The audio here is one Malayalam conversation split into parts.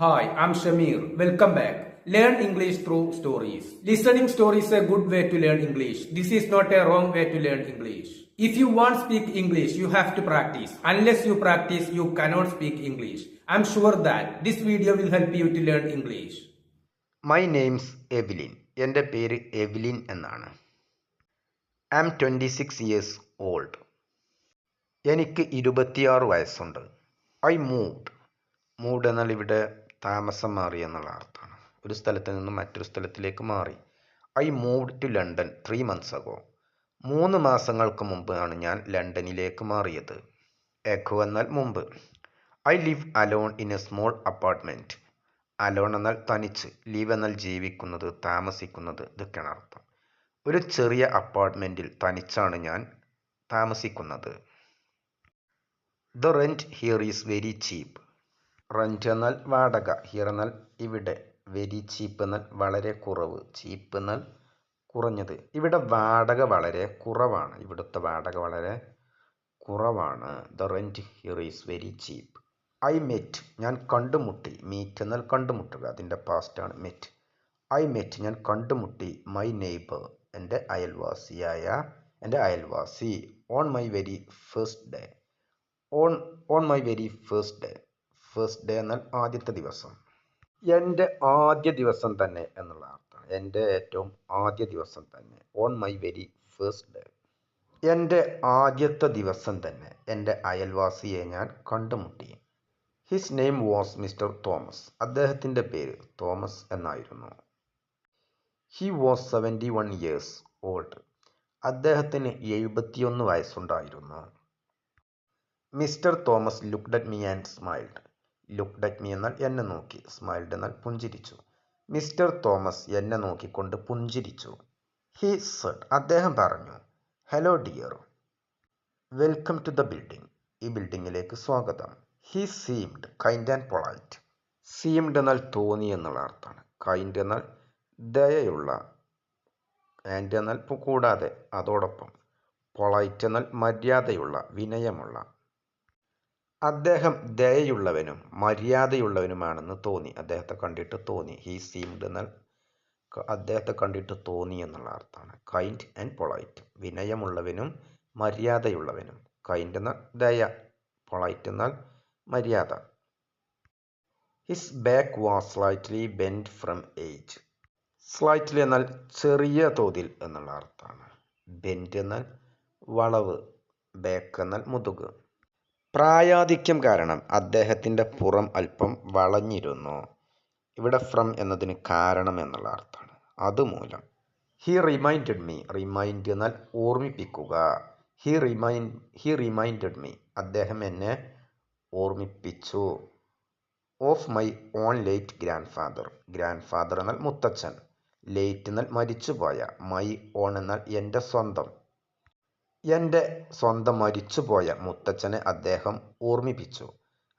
Hi, I'm Shamir. Welcome back. Learn English through stories. Listening stories is a good way to learn English. This is not a wrong way to learn English. If you want to speak English, you have to practice. Unless you practice, you cannot speak English. I'm sure that this video will help you to learn English. My name's Evelyn. എൻ്റെ പേര് എവ്ലിൻ എന്നാണ്. I am 26 old. എനിക്ക് 26 വയസ്സുണ്ട്. ഐ മൂവ്ഡ് എന്നാൽ ഇവിടെ താമസം മാറി എന്നുള്ള അർത്ഥമാണ്. ഒരു സ്ഥലത്ത് നിന്നും മറ്റൊരു സ്ഥലത്തിലേക്ക് മാറി. I moved to London 3 months ago. 3 മാസങ്ങൾക്ക് മുമ്പാണ് ഞാൻ ലണ്ടനിലേക്ക് മാറിയത്. എഗോ എന്നാൽ മുമ്പ്. I live alone in A small apartment. Alone എന്നാൽ തനിച്ച്, ലീവ് എന്നാൽ ജീവിക്കുന്നത്, താമസിക്കുന്നത്, ഇതൊക്കെയാണ് അർത്ഥം. ഒരു ചെറിയ അപ്പാർട്ട്മെൻറ്റിൽ തനിച്ചാണ് ഞാൻ താമസിക്കുന്നത്. The rent here is very cheap. Rent എന്നാൽ വാടക, ഹിയർ എന്നാൽ ഇവിടെ, വെരി ചീപ്പ് എന്നാൽ വളരെ കുറവ്, ചീപ്പ് എന്നാൽ കുറഞ്ഞത്. ഇവിടെ വാടക വളരെ കുറവാണ്, ഇവിടുത്തെ വാടക വളരെ കുറവാണ്. The rent here is very cheap. I met ഞാൻ കണ്ടുമുട്ടി. മീറ്റ് എന്നാൽ കണ്ടുമുട്ടുക, അതിൻ്റെ പാസ്റ്റാണ് മെറ്റ്. ഐ മെറ്റ് ഞാൻ കണ്ടുമുട്ടി. മൈ നെയ്ബർ എൻ്റെ അയൽവാസി. On my very first day. On my very first day. First day എന്നാൽ ആദ്യത്തെ ദിവസം. എൻ്റെ ആദ്യ ദിവസം തന്നെ എന്നുള്ള അർത്ഥമാണ്. എൻ്റെ ഏറ്റവും ആദ്യ ദിവസം തന്നെ. On my very first day. എൻ്റെ ആദ്യത്തെ ദിവസം തന്നെ എൻ്റെ അയൽവാസിയെ ഞാൻ കണ്ടുമുട്ടി. His name was mister Thomas. അദ്ദേഹത്തിൻ്റെ പേര് തോമസ് എന്നായിരുന്നു. He was 71 years old. അദ്ദേഹത്തിന് 71 വയസ്സുണ്ടായിരുന്നു. Mister Thomas looked at me and smiled. Looked at me എന്നാൽ എന്നെ നോക്കി, സ്മൈൽഡ് എന്നാൽ പുഞ്ചിരിച്ചു. മിസ്റ്റർ തോമസ് എന്നെ നോക്കിക്കൊണ്ട് പുഞ്ചിരിച്ചു. ഹി സെഡ് അദ്ദേഹം പറഞ്ഞു, hello dear, welcome to the building. ഈ ബിൽഡിങ്ങിലേക്ക് സ്വാഗതം. He seemed kind and polite. Seemed എന്നാൽ തോന്നി എന്നുള്ള അർത്ഥമാണ്. കൈൻഡ് എന്നാൽ ദയയുള്ള, ആൻഡ് എന്നാൽ കൂടാതെ, അതോടൊപ്പം. പൊളൈറ്റ് എന്നാൽ മര്യാദയുള്ള, വിനയമുള്ള. അദ്ദേഹം ദയയുള്ളവനും മര്യാദയുള്ളവനുമാണെന്ന് തോന്നി. അദ്ദേഹത്തെ കണ്ടിട്ട് തോന്നി. ഹി സീംഡ് എന്നാൽ അദ്ദേഹത്തെ കണ്ടിട്ട് തോന്നി എന്നുള്ള അർത്ഥമാണ്. കൈൻഡ് ആൻഡ് പൊളൈറ്റ്, വിനയമുള്ളവനും മര്യാദയുള്ളവനും. കൈൻഡ് എന്നാൽ ദയ, പൊളൈറ്റ് എന്നാൽ മര്യാദ. His back was slightly bend from age. Slightly എന്നാൽ ചെറിയ തോതിൽ എന്നുള്ള അർത്ഥമാണ്. ബെൻഡ് എന്നാൽ വളവ്, ബാക്ക് എന്നാൽ മുതുക്. പ്രായാധിക്യം കാരണം അദ്ദേഹത്തിൻ്റെ പുറം അല്പം വളഞ്ഞിരുന്നു. ഇവിടെ ഫ്രം എന്നതിന് കാരണം എന്നുള്ള അർത്ഥമാണ്. അതുമൂലം. He reminded me. റിമൈൻഡ് എന്നാൽ ഓർമ്മിപ്പിക്കുക. ഹി റിമൈൻഡഡ് മീ അദ്ദേഹം എന്നെ ഓർമ്മിപ്പിച്ചു. Of my own late grand father. Grand father എന്നാൽ മുത്തച്ഛൻ. ലേറ്റ് എന്നാൽ മരിച്ചുപോയ. മൈ ഓൺ എന്നാൽ എൻ്റെ സ്വന്തം. എൻ്റെ സ്വന്തം മരിച്ചുപോയ മുത്തച്ഛനെ അദ്ദേഹം ഓർമ്മിപ്പിച്ചു.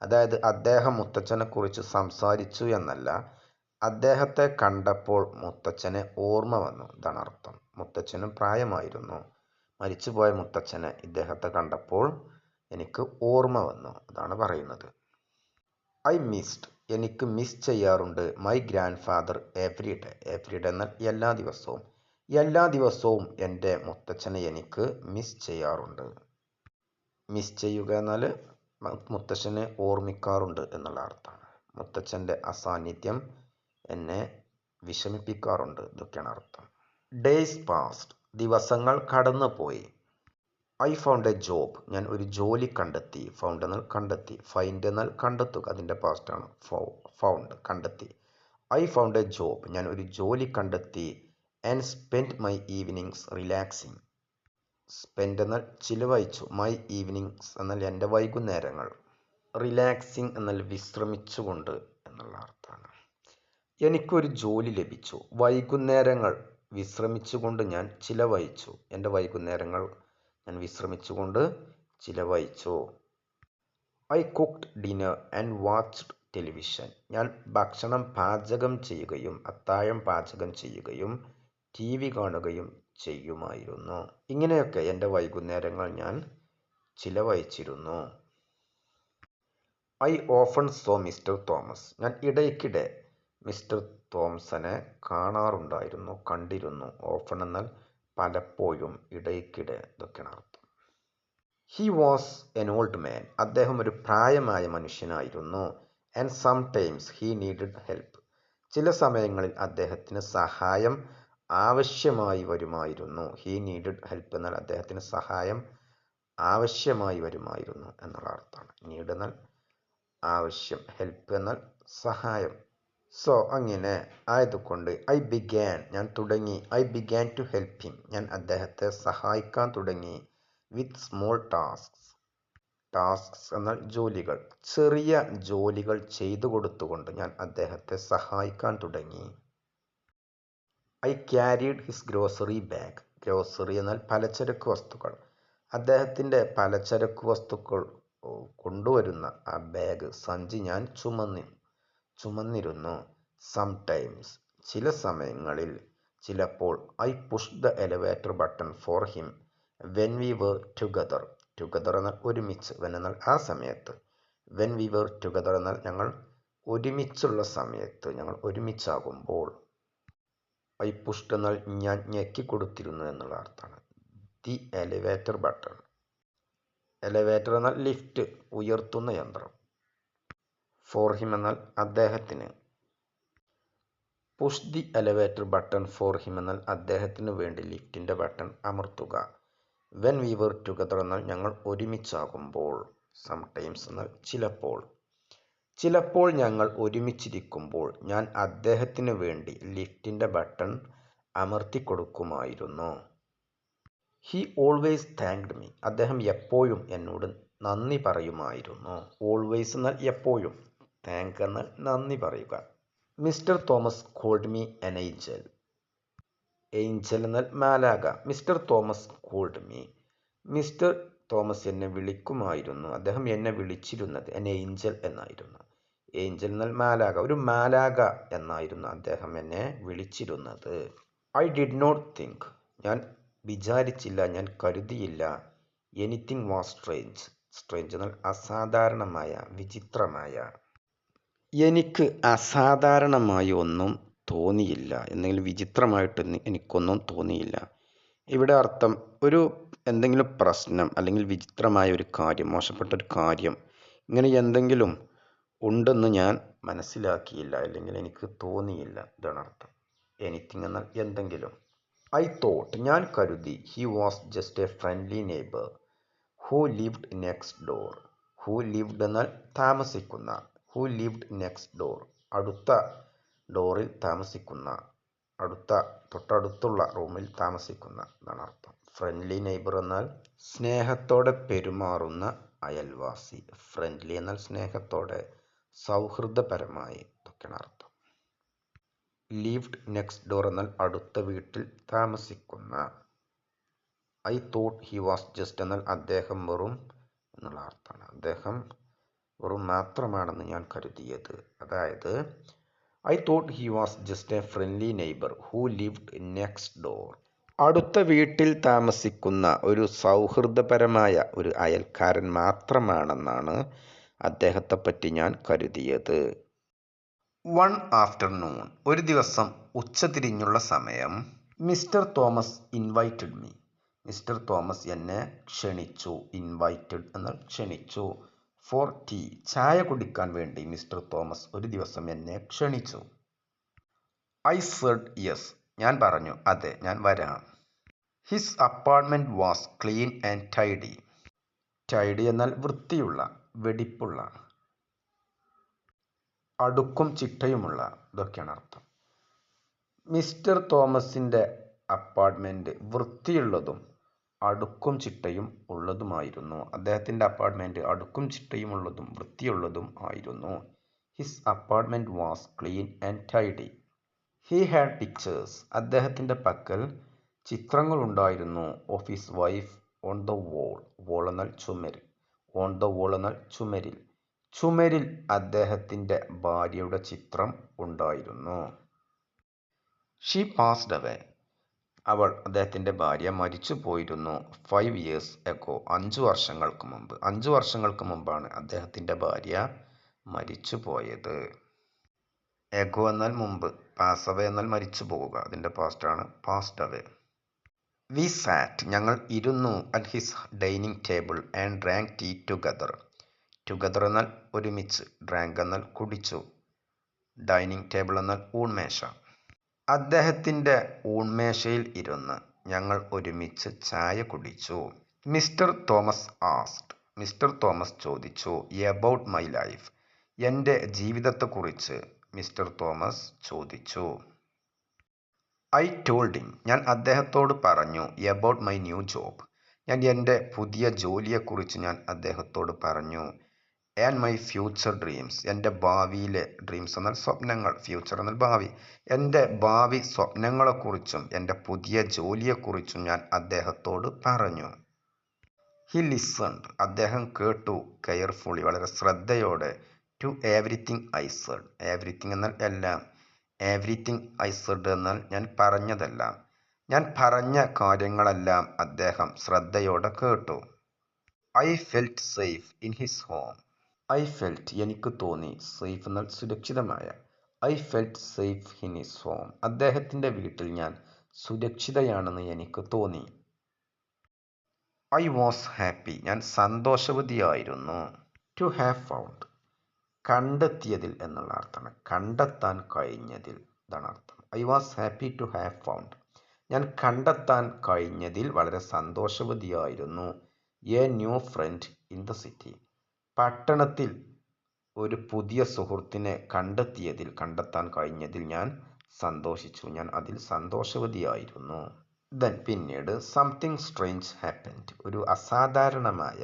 അതായത് അദ്ദേഹം മുത്തച്ഛനെക്കുറിച്ച് സംസാരിച്ചു എന്നല്ല, അദ്ദേഹത്തെ കണ്ടപ്പോൾ മുത്തച്ഛനെ ഓർമ്മ വന്നു, ഇതാണ് അർത്ഥം. മുത്തച്ഛനും പ്രായമായിരുന്നു. മരിച്ചുപോയ മുത്തച്ഛനെ ഇദ്ദേഹത്തെ കണ്ടപ്പോൾ എനിക്ക് ഓർമ്മ വന്നു, അതാണ് പറയുന്നത്. ഐ മിസ്ഡ് എനിക്ക് മിസ് ചെയ്യാറുണ്ട്. My grand father every day. Every day എന്നാൽ എല്ലാ ദിവസവും. എല്ലാ ദിവസവും എൻ്റെ മുത്തച്ഛനെ എനിക്ക് മിസ് ചെയ്യാറുണ്ട്. മിസ് ചെയ്യുക എന്നാൽ മുത്തച്ഛനെ ഓർമ്മിക്കാറുണ്ട് എന്നുള്ള അർത്ഥമാണ്. മുത്തച്ഛൻ്റെ അസാന്നിധ്യം എന്നെ വിഷമിപ്പിക്കാറുണ്ട്, ഇതൊക്കെയാണ് അർത്ഥം. ഡേയ്സ് പാസ്ഡ് ദിവസങ്ങൾ കടന്നുപോയി. ഐ ഫൗണ്ട് എ ജോബ് ഞാൻ ഒരു ജോലി കണ്ടെത്തി. ഫൗണ്ട് എന്നാൽ കണ്ടെത്തി. ഫൈൻഡ് എന്നാൽ കണ്ടെത്തുക, അതിൻ്റെ പാസ്റ്റാണ്. ഫൗണ്ട് കണ്ടെത്തി. ഐ ഫൗണ്ട് എ ജോബ് ഞാൻ ഒരു ജോലി കണ്ടെത്തി. And spend my evenings relaxing. Spend എന്നാൽ ചിലവഴിച്ചു. മൈ ഈവനിങ്സ് എന്നാൽ എൻ്റെ വൈകുന്നേരങ്ങൾ. റിലാക്സിങ് എന്നാൽ വിശ്രമിച്ചുകൊണ്ട് എന്നുള്ള അർത്ഥമാണ്. എനിക്കൊരു ജോലി ലഭിച്ചു. വൈകുന്നേരങ്ങൾ വിശ്രമിച്ചുകൊണ്ട് ഞാൻ ചിലവഴിച്ചു. എൻ്റെ വൈകുന്നേരങ്ങൾ ഞാൻ വിശ്രമിച്ചുകൊണ്ട് ചിലവഴിച്ചു. I cooked dinner and watched television. ഞാൻ ഭക്ഷണം പാചകം ചെയ്യുകയും അത്താഴം പാചകം ചെയ്യുകയും ടി വി കാണുകയും ചെയ്യുമായിരുന്നു. ഇങ്ങനെയൊക്കെ എൻ്റെ വൈകുന്നേരങ്ങൾ ഞാൻ ചിലവഴിച്ചിരുന്നു. I often saw mister Thomas. ഞാൻ ഇടയ്ക്കിടെ മിസ്റ്റർ തോംസനെ കാണാറുണ്ടായിരുന്നു, കണ്ടിരുന്നു. ഓഫൺ എന്നാൽ പലപ്പോഴും, ഇടയ്ക്കിടെ, ഇതൊക്കെയാണ് അർത്ഥം. He was an old man. അദ്ദേഹം ഒരു പ്രായമായ മനുഷ്യനായിരുന്നു. And sometimes he needed help. ചില സമയങ്ങളിൽ അദ്ദേഹത്തിന് സഹായം ആവശ്യമായി വരുമായിരുന്നു. ഹി നീഡഡ് ഹെൽപ്പ് എന്നാൽ അദ്ദേഹത്തിന് സഹായം ആവശ്യമായി വരുമായിരുന്നു എന്നുള്ള അർത്ഥമാണ്. നീഡ് എന്നാൽ ആവശ്യം, ഹെൽപ്പ് എന്നാൽ സഹായം. സോ അങ്ങനെ ആയതുകൊണ്ട് ഞാൻ തുടങ്ങി. I began to help him. ഞാൻ അദ്ദേഹത്തെ സഹായിക്കാൻ തുടങ്ങി. വിത്ത് സ്മോൾ ടാസ്ക്സ് എന്നാൽ ജോലികൾ, ചെറിയ ജോലികൾ ചെയ്തു കൊടുത്തുകൊണ്ട് ഞാൻ അദ്ദേഹത്തെ സഹായിക്കാൻ തുടങ്ങി. I carried his grocery bag. Grocery എന്നാൽ പലചരക്ക് വസ്തുക്കൾ. അദ്ദേഹത്തിൻ്റെ പലചരക്ക് വസ്തുക്കൾ കൊണ്ടുവരുന്ന ആ ബാഗ്, സഞ്ചി ഞാൻ ചുമന്നിരുന്നു. സംടൈംസ് ചില സമയങ്ങളിൽ, ചിലപ്പോൾ. I push the elevator button for him when we were together. Together എന്നാൽ ഒരുമിച്ച്, വെൻ എന്നാൽ ആ സമയത്ത്, വെൻ വി വർ ടുഗദർ എന്നാൽ ഞങ്ങൾ ഒരുമിച്ചുള്ള സമയത്ത്, ഞങ്ങൾ ഒരുമിച്ചാകുമ്പോൾ. ഐ പുഷ്ഡ് എന്നാൽ ഞാൻ ഞെക്കിക്കൊടുത്തിരുന്നു എന്നുള്ള അർത്ഥമാണ്. The elevator button. എലിവേറ്റർ എന്നാൽ ലിഫ്റ്റ്, ഉയർത്തുന്ന യന്ത്രം. ഫോർ ഹിം എന്നാൽ അദ്ദേഹത്തിന്. Push the elevator button for him എന്നാൽ അദ്ദേഹത്തിന് വേണ്ടി ലിഫ്റ്റിൻ്റെ ബട്ടൺ അമർത്തുക. വെൻ വി വർ ടുഗദർ എന്നാൽ ഞങ്ങൾ ഒരുമിച്ചാകുമ്പോൾ. സംടൈംസ് എന്നാൽ ചിലപ്പോൾ. ചിലപ്പോൾ ഞങ്ങൾ ഒരുമിച്ചിരിക്കുമ്പോൾ ഞാൻ അദ്ദേഹത്തിന് വേണ്ടി ലിഫ്റ്റിൻ്റെ ബട്ടൺ അമർത്തിക്കൊടുക്കുമായിരുന്നു. He always thanked me. അദ്ദേഹം എപ്പോഴും എന്നോട് നന്ദി പറയുമായിരുന്നു. ഓൾവേസ് എന്നാൽ എപ്പോഴും, താങ്ക് എന്നാൽ നന്ദി പറയുക. Mr Thomas called me an angel. Angel എന്നാൽ മാലാഖ. Mr Thomas called me. Mister Thomas എന്നെ വിളിക്കുമായിരുന്നു. അദ്ദേഹം എന്നെ വിളിച്ചിരുന്നത് എൻ ഏഞ്ചൽ എന്നായിരുന്നു. ഏഞ്ചൽ എന്നാൽ മാലാഖ. ഒരു മാലാഖ എന്നായിരുന്നു അദ്ദേഹം എന്നെ വിളിച്ചിരുന്നത്. I did not think. ഞാൻ വിചാരിച്ചില്ല, ഞാൻ കരുതിയില്ല. Anything was strange. സ്ട്രേഞ്ച് എന്നാൽ അസാധാരണമായ, വിചിത്രമായ. എനിക്ക് അസാധാരണമായി ഒന്നും തോന്നിയില്ല, എന്തെങ്കിലും വിചിത്രമായിട്ട് എനിക്കൊന്നും തോന്നിയില്ല. ഇവിടെ അർത്ഥം എന്തെങ്കിലും പ്രശ്നം അല്ലെങ്കിൽ വിചിത്രമായ ഒരു കാര്യം, മോശപ്പെട്ട ഒരു കാര്യം, ഇങ്ങനെ എന്തെങ്കിലും ഉണ്ടെന്ന് ഞാൻ മനസ്സിലാക്കിയില്ല, അല്ലെങ്കിൽ എനിക്ക് തോന്നിയില്ല, ഇതാണ് അർത്ഥം. എനിത്തിങ് എന്നാൽ എന്തെങ്കിലും. ഐ തോട്ട് ഞാൻ കരുതി. He was just A friendly neighbour who lived next door. Who lived എന്നാൽ താമസിക്കുന്ന. ഹൂ ലിവ്ഡ് നെക്സ്റ്റ് ഡോർ അടുത്ത ഡോറിൽ താമസിക്കുന്ന, തൊട്ടടുത്തുള്ള റൂമിൽ താമസിക്കുന്ന എന്നാണ് അർത്ഥം. ഫ്രണ്ട്ലി നെയ്ബർ എന്നാൽ സ്നേഹത്തോടെ പെരുമാറുന്ന അയൽവാസി. ഫ്രണ്ട്ലി എന്നാൽ സ്നേഹത്തോടെ, സൗഹൃദപരമായി, ഇതൊക്കെയാണ് അർത്ഥം. ലിവ്ഡ് നെക്സ്റ്റ് ഡോർ എന്നാൽ അടുത്ത വീട്ടിൽ താമസിക്കുന്ന. I thought he was just എന്നാൽ അദ്ദേഹം വെറും എന്നുള്ള അർത്ഥമാണ്. അദ്ദേഹം വെറും മാത്രമാണെന്ന് ഞാൻ കരുതിയത്. അതായത് I thought he was just A friendly neighbour who lived next door. അടുത്ത വീട്ടിൽ താമസിക്കുന്ന ഒരു സൗഹൃദപരമായ ഒരു അയൽക്കാരൻ മാത്രമാണെന്നാണ് അദ്ദേഹത്തെപ്പറ്റി ഞാൻ കരുതിയത്. One afternoon. ഒരു ദിവസം ഉച്ചതിരിഞ്ഞുള്ള സമയം. Mr Thomas invited me. Mister Thomas എന്നെ ക്ഷണിച്ചു. ഇൻവൈറ്റഡ് എന്നാൽ ക്ഷണിച്ചു. For tea. ചായ കുടിക്കാൻ വേണ്ടി മിസ്റ്റർ തോമസ് ഒരു ദിവസം എന്നെ ക്ഷണിച്ചു. I said yes. ഞാൻ പറഞ്ഞു അതെ, ഞാൻ വരാം. His apartment was clean and tidy. Tidy എന്നാൽ വൃത്തിയുള്ള, വെടിപ്പുള്ള, അടുക്കും ചിട്ടയുമുള്ള, ഇതൊക്കെയാണ് അർത്ഥം. മിസ്റ്റർ തോമസിൻ്റെ അപ്പാർട്ട്മെൻറ്റ് വൃത്തിയുള്ളതും അടുക്കും ചിട്ടയും ഉള്ളതുമായിരുന്നു. അദ്ദേഹത്തിൻ്റെ അപ്പാർട്ട്മെൻറ്റ് അടുക്കും ചിട്ടയുമുള്ളതും വൃത്തിയുള്ളതും ആയിരുന്നു. His apartment was clean and tidy. He had pictures. അദ്ദേഹത്തിൻ്റെ പക്കൽ ചിത്രങ്ങളുണ്ടായിരുന്നു. Of his wife on the wall. Wall എന്നാൽ ചുമര്. ഓൺ ദ വോൾ എന്നാൽ ചുമരിൽ. ചുമരിൽ അദ്ദേഹത്തിൻ്റെ ഭാര്യയുടെ ചിത്രം ഉണ്ടായിരുന്നു. She passed away. അദ്ദേഹത്തിൻ്റെ ഭാര്യ മരിച്ചു പോയിരുന്നു. 5 years ago. 5 വർഷങ്ങൾക്ക് മുമ്പ്. 5 വർഷങ്ങൾക്ക് മുമ്പാണ് അദ്ദേഹത്തിൻ്റെ ഭാര്യ മരിച്ചുപോയത്. എഗോ എന്നാൽ മുമ്പ്, പാസ് അവേ എന്നാൽ മരിച്ചു പോവുക, അതിൻ്റെ പാസ്റ്റാണ് പാസ്ഡ് അവേ. വി സാറ്റ് ഞങ്ങൾ ഇരുന്നു at his dining table and drank tea together. Together എന്നാൽ ഒരുമിച്ച്, ഡ്രാങ്ക് എന്നാൽ കുടിച്ചു, ഡൈനിങ് ടേബിൾ എന്നാൽ ഊൺമേശ. അദ്ദേഹത്തിൻ്റെ ഊൺമേശയിൽ ഇരുന്ന് ഞങ്ങൾ ഒരുമിച്ച് ചായ കുടിച്ചു. Mister Thomas asked mister Thomas ചോദിച്ചു. എബൌട്ട് മൈ ലൈഫ് എൻ്റെ ജീവിതത്തെക്കുറിച്ച് മിസ്റ്റർ തോമസ് ചോദിച്ചു. ഐ ടോൾഡ് ഹിം ഞാൻ അദ്ദേഹത്തോട് പറഞ്ഞു. എബൌട്ട് മൈ ന്യൂ ജോബ് ഞാൻ എൻ്റെ പുതിയ ജോലിയെക്കുറിച്ച് ഞാൻ അദ്ദേഹത്തോട് പറഞ്ഞു. ആൻഡ് മൈ ഫ്യൂച്ചർ ഡ്രീംസ് എൻ്റെ ഭാവിയിലെ, ഡ്രീംസ് എന്നാൽ സ്വപ്നങ്ങൾ, ഫ്യൂച്ചർ എന്നാൽ ഭാവി, എൻ്റെ ഭാവി സ്വപ്നങ്ങളെക്കുറിച്ചും എൻ്റെ പുതിയ ജോലിയെക്കുറിച്ചും ഞാൻ അദ്ദേഹത്തോട് പറഞ്ഞു. ഹി ലിസൺഡ് അദ്ദേഹം കേട്ടു. കെയർഫുള്ളി വളരെ ശ്രദ്ധയോടെ. To everything I said everything എന്നാൽ എല്ലാം, എവരിത്തിങ് ഐ സെഡ് എന്നാൽ ഞാൻ പറഞ്ഞതെല്ലാം, ഞാൻ പറഞ്ഞ കാര്യങ്ങളെല്ലാം അദ്ദേഹം ശ്രദ്ധയോടെ കേട്ടു. I felt safe in his home I felt എനിക്ക് തോന്നി, സേഫ് എന്നാൽ സുരക്ഷിതമായ. I felt safe in his home അദ്ദേഹത്തിൻ്റെ വീട്ടിൽ ഞാൻ സുരക്ഷിതയാണെന്ന് എനിക്ക് തോന്നി. ഐ വാസ് ഹാപ്പി ഞാൻ സന്തോഷവതിയായിരുന്നു. ടു ഹാവ് ഫൗണ്ട് കണ്ടെത്തിയതിൽ എന്നുള്ള അർത്ഥമാണ്, കണ്ടെത്താൻ കഴിഞ്ഞതിൽ, ഇതാണ് അർത്ഥം. I was happy to have found ഞാൻ കണ്ടെത്താൻ കഴിഞ്ഞതിൽ വളരെ സന്തോഷവതിയായിരുന്നു. A new friend in the city പട്ടണത്തിൽ ഒരു പുതിയ സുഹൃത്തിനെ കണ്ടെത്താൻ കഴിഞ്ഞതിൽ ഞാൻ സന്തോഷിച്ചു, ഞാൻ അതിൽ സന്തോഷവതിയായിരുന്നു. പിന്നീട് സംതിങ് സ്ട്രേഞ്ച് ഹാപ്പൻഡ് ഒരു അസാധാരണമായ,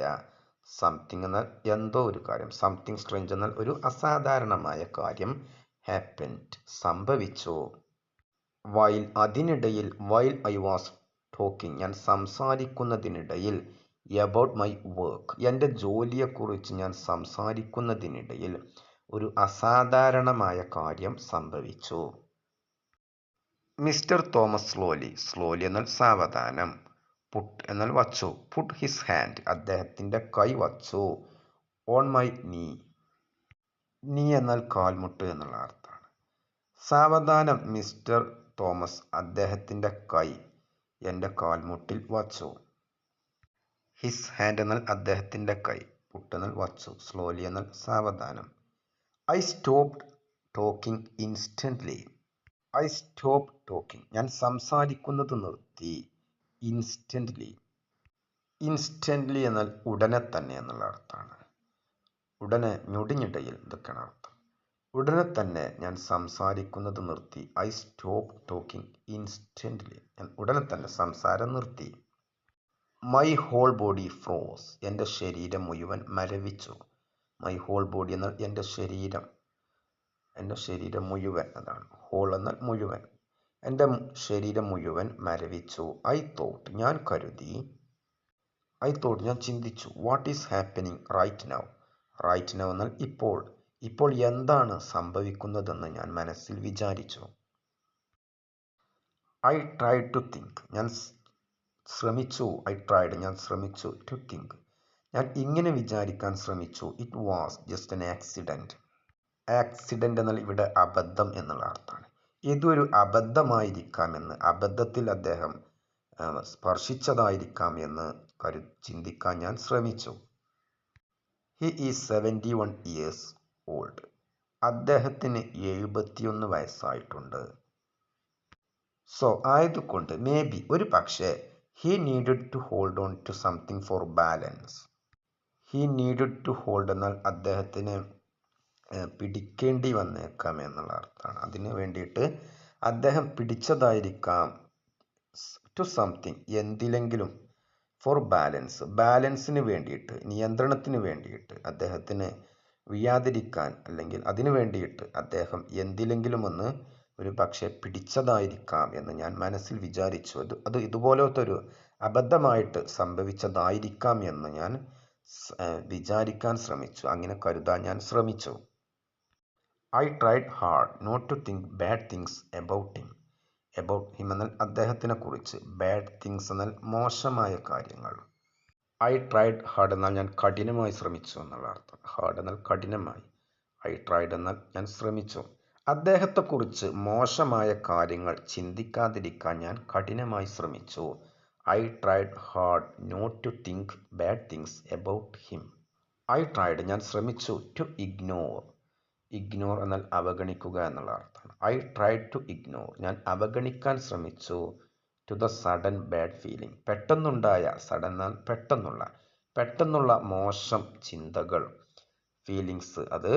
സംതിങ് എന്നാൽ എന്തോ ഒരു കാര്യം, സംതിങ് സ്ട്രേഞ്ച് എന്നാൽ ഒരു അസാധാരണമായ കാര്യം, ഹാപ്പൻഡ് സംഭവിച്ചു. വൈൽ അതിനിടയിൽ, വൈൽ ഐ വാസ് ടോക്കിംഗ് ഞാൻ സംസാരിക്കുന്നതിനിടയിൽ, എബൌട്ട് മൈ വർക്ക് എൻ്റെ ജോലിയെക്കുറിച്ച് ഞാൻ സംസാരിക്കുന്നതിനിടയിൽ ഒരു അസാധാരണമായ കാര്യം സംഭവിച്ചു. മിസ്റ്റർ തോമസ് സ്ലോലി എന്നാൽ സാവധാനം, പുട്ട് എന്നാൽ വച്ചു, പുട്ട് ഹിസ് ഹാൻഡ് അദ്ദേഹത്തിൻ്റെ കൈ വച്ചു, ഓൺ മൈ നീ എന്നാൽ കാൽമുട്ട് എന്നുള്ള അർത്ഥമാണ്. സാവധാനം മിസ്റ്റർ തോമസ് അദ്ദേഹത്തിൻ്റെ കൈ എൻ്റെ കാൽമുട്ടിൽ വച്ചു. ഹിസ് ഹാൻഡ് എന്നാൽ അദ്ദേഹത്തിൻ്റെ കൈ, പുട്ട് എന്നാൽ വച്ചു, സ്ലോലി എന്നാൽ സാവധാനം. I stopped talking instantly I stop talking ഞാൻ സംസാരിക്കുന്നത് നിർത്തി. ഇൻസ്റ്റൻ്റ്ലി എന്നാൽ ഉടനെ തന്നെ എന്നുള്ള അർത്ഥമാണ്. ഉടനെ, ഞൊടിഞ്ഞിടയിൽ, ഇതൊക്കെയാണ് അർത്ഥം. ഉടനെ തന്നെ ഞാൻ സംസാരിക്കുന്നത് നിർത്തി. ഐ സ്റ്റോപ്പ് ടോക്കിംഗ് ഇൻസ്റ്റൻ്റ്ലി ഞാൻ ഉടനെ തന്നെ സംസാരം നിർത്തി. മൈ ഹോൾ ബോഡി ഫ്രോസ് എൻ്റെ ശരീരം മുഴുവൻ മരവിച്ചു. മൈ ഹോൾ ബോഡി എന്നാൽ എൻ്റെ ശരീരം മുഴുവൻ, അതാണ്. ഹോൾ എന്നാൽ മുഴുവൻ. എൻ്റെ ശരീരം മുഴുവൻ മരവിച്ചു. ഐ തോട്ട് ഞാൻ കരുതി. ഞാൻ ചിന്തിച്ചു. What is happening right now എന്നാൽ ഇപ്പോൾ എന്താണ് സംഭവിക്കുന്നതെന്ന് ഞാൻ മനസ്സിൽ വിചാരിച്ചു. ഐ ട്രൈഡ് ടു തിങ്ക് ഞാൻ ശ്രമിച്ചു. ഞാൻ ശ്രമിച്ചു. ടു തിങ്ക് ഞാൻ ഇങ്ങനെ വിചാരിക്കാൻ ശ്രമിച്ചു. It was just N accident എന്നാൽ ഇവിടെ അബദ്ധം എന്നുള്ള അർത്ഥമാണ്. ഇതൊരു അബദ്ധമായിരിക്കാമെന്ന്, അബദ്ധത്തിൽ അദ്ദേഹം സ്പർശിച്ചതായിരിക്കാം എന്ന് ചിന്തിക്കാൻ ഞാൻ ശ്രമിച്ചു. ഹി ഈസ് 71 years old അദ്ദേഹത്തിന് 71 വയസ്സായിട്ടുണ്ട്. സോ ആയതുകൊണ്ട്, മേ ബി ഒരു പക്ഷേ, he needed to hold on to something for balance. He needed to hold എന്നാൽ അദ്ദേഹത്തിന് പിടിക്കേണ്ടി വന്നേക്കാം എന്നുള്ള അർത്ഥമാണ്. അതിന് വേണ്ടിയിട്ട് അദ്ദേഹം പിടിച്ചതായിരിക്കാം. ടു സംതിങ് എന്തിലെങ്കിലും, ഫോർ ബാലൻസിന് വേണ്ടിയിട്ട്, നിയന്ത്രണത്തിന് വേണ്ടിയിട്ട്, അദ്ദേഹത്തിന് വീഴാതിരിക്കാൻ, അല്ലെങ്കിൽ അതിനു വേണ്ടിയിട്ട് അദ്ദേഹം എന്തിലെങ്കിലും ഒന്ന് ഒരു പക്ഷേ പിടിച്ചതായിരിക്കാം എന്ന് ഞാൻ മനസ്സിൽ വിചാരിച്ചു. അത് ഇതുപോലത്തെ ഒരു അബദ്ധമായിട്ട് സംഭവിച്ചതായിരിക്കാം എന്ന് ഞാൻ വിചാരിക്കാൻ ശ്രമിച്ചു, അങ്ങനെ കരുതാൻ ഞാൻ ശ്രമിച്ചു. I tried hard not to think bad things about him എന്നാൽ അദ്ദേഹത്തിനെ കുറിച്ച്, ബാഡ് തിങ്സ് എന്നാൽ മോശമായ കാര്യങ്ങൾ. ഐ ട്രൈഡ് ഹാർഡ് എന്നാൽ ഞാൻ കഠിനമായി ശ്രമിച്ചു എന്നുള്ള അർത്ഥം. ഹാർഡ് എന്നാൽ കഠിനമായി. ഐ ട്രൈഡ് എന്നാൽ ഞാൻ ശ്രമിച്ചു. അദ്ദേഹത്തെക്കുറിച്ച് മോശമായ കാര്യങ്ങൾ ചിന്തിക്കാതിരിക്കാൻ ഞാൻ കഠിനമായി ശ്രമിച്ചു. I tried hard not to think bad things about him. I tried ഞാൻ ശ്രമിച്ചു. To ignore. ഇഗ്നോർ എന്നാൽ അവഗണിക്കുക എന്നുള്ള അർത്ഥമാണ്. ഐ ട്രൈഡ് ടു ഇഗ്നോർ ഞാൻ അവഗണിക്കാൻ ശ്രമിച്ചു. To the sudden bad feeling പെട്ടെന്നുണ്ടായ, സഡൻ എന്നാൽ പെട്ടെന്നുള്ള മോശം ചിന്തകൾ, ഫീലിങ്സ്, അത്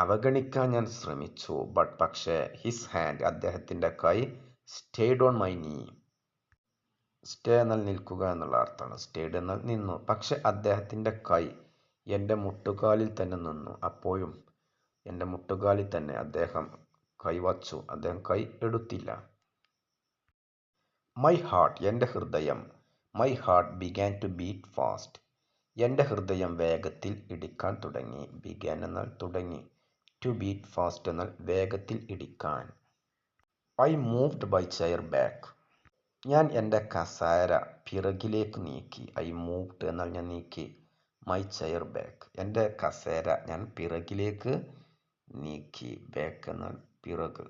അവഗണിക്കാൻ ഞാൻ ശ്രമിച്ചു. ബട്ട് പക്ഷേ ഹിസ് ഹാൻഡ് അദ്ദേഹത്തിൻ്റെ കൈ സ്റ്റേഡ് ഓൺ മൈ നീ. സ്റ്റേ എന്നാൽ നിൽക്കുക എന്നുള്ള അർത്ഥമാണ്. സ്റ്റേഡ് എന്നാൽ നിന്നു. പക്ഷെ അദ്ദേഹത്തിൻ്റെ കൈ എൻ്റെ മുട്ടുകാലിൽ തന്നെ നിന്നു. അപ്പോഴും എൻ്റെ മുട്ടുകാലിൽ തന്നെ അദ്ദേഹം കൈവച്ചു. അദ്ദേഹം കൈ എടുത്തില്ല. മൈ ഹാർട്ട് എൻ്റെ ഹൃദയം. My heart began to beat fast. എൻ്റെ ഹൃദയം വേഗത്തിൽ ഇടിക്കാൻ തുടങ്ങി. ബിഗാൻ എന്നാൽ തുടങ്ങി. ടു ബീറ്റ് ഫാസ്റ്റ് എന്നാൽ വേഗത്തിൽ ഇടിക്കാൻ. I moved my chair back. ഞാൻ എൻ്റെ കസേര പിറകിലേക്ക് നീക്കി. ഐ മൂവ്ഡ് എന്നാൽ ഞാൻ നീക്കി. മൈ ചെയർ ബാക്ക് എൻ്റെ കസേര ഞാൻ പിറകിലേക്ക് നീക്കി. ബാക്ക് എന്നാൽ പിറക്.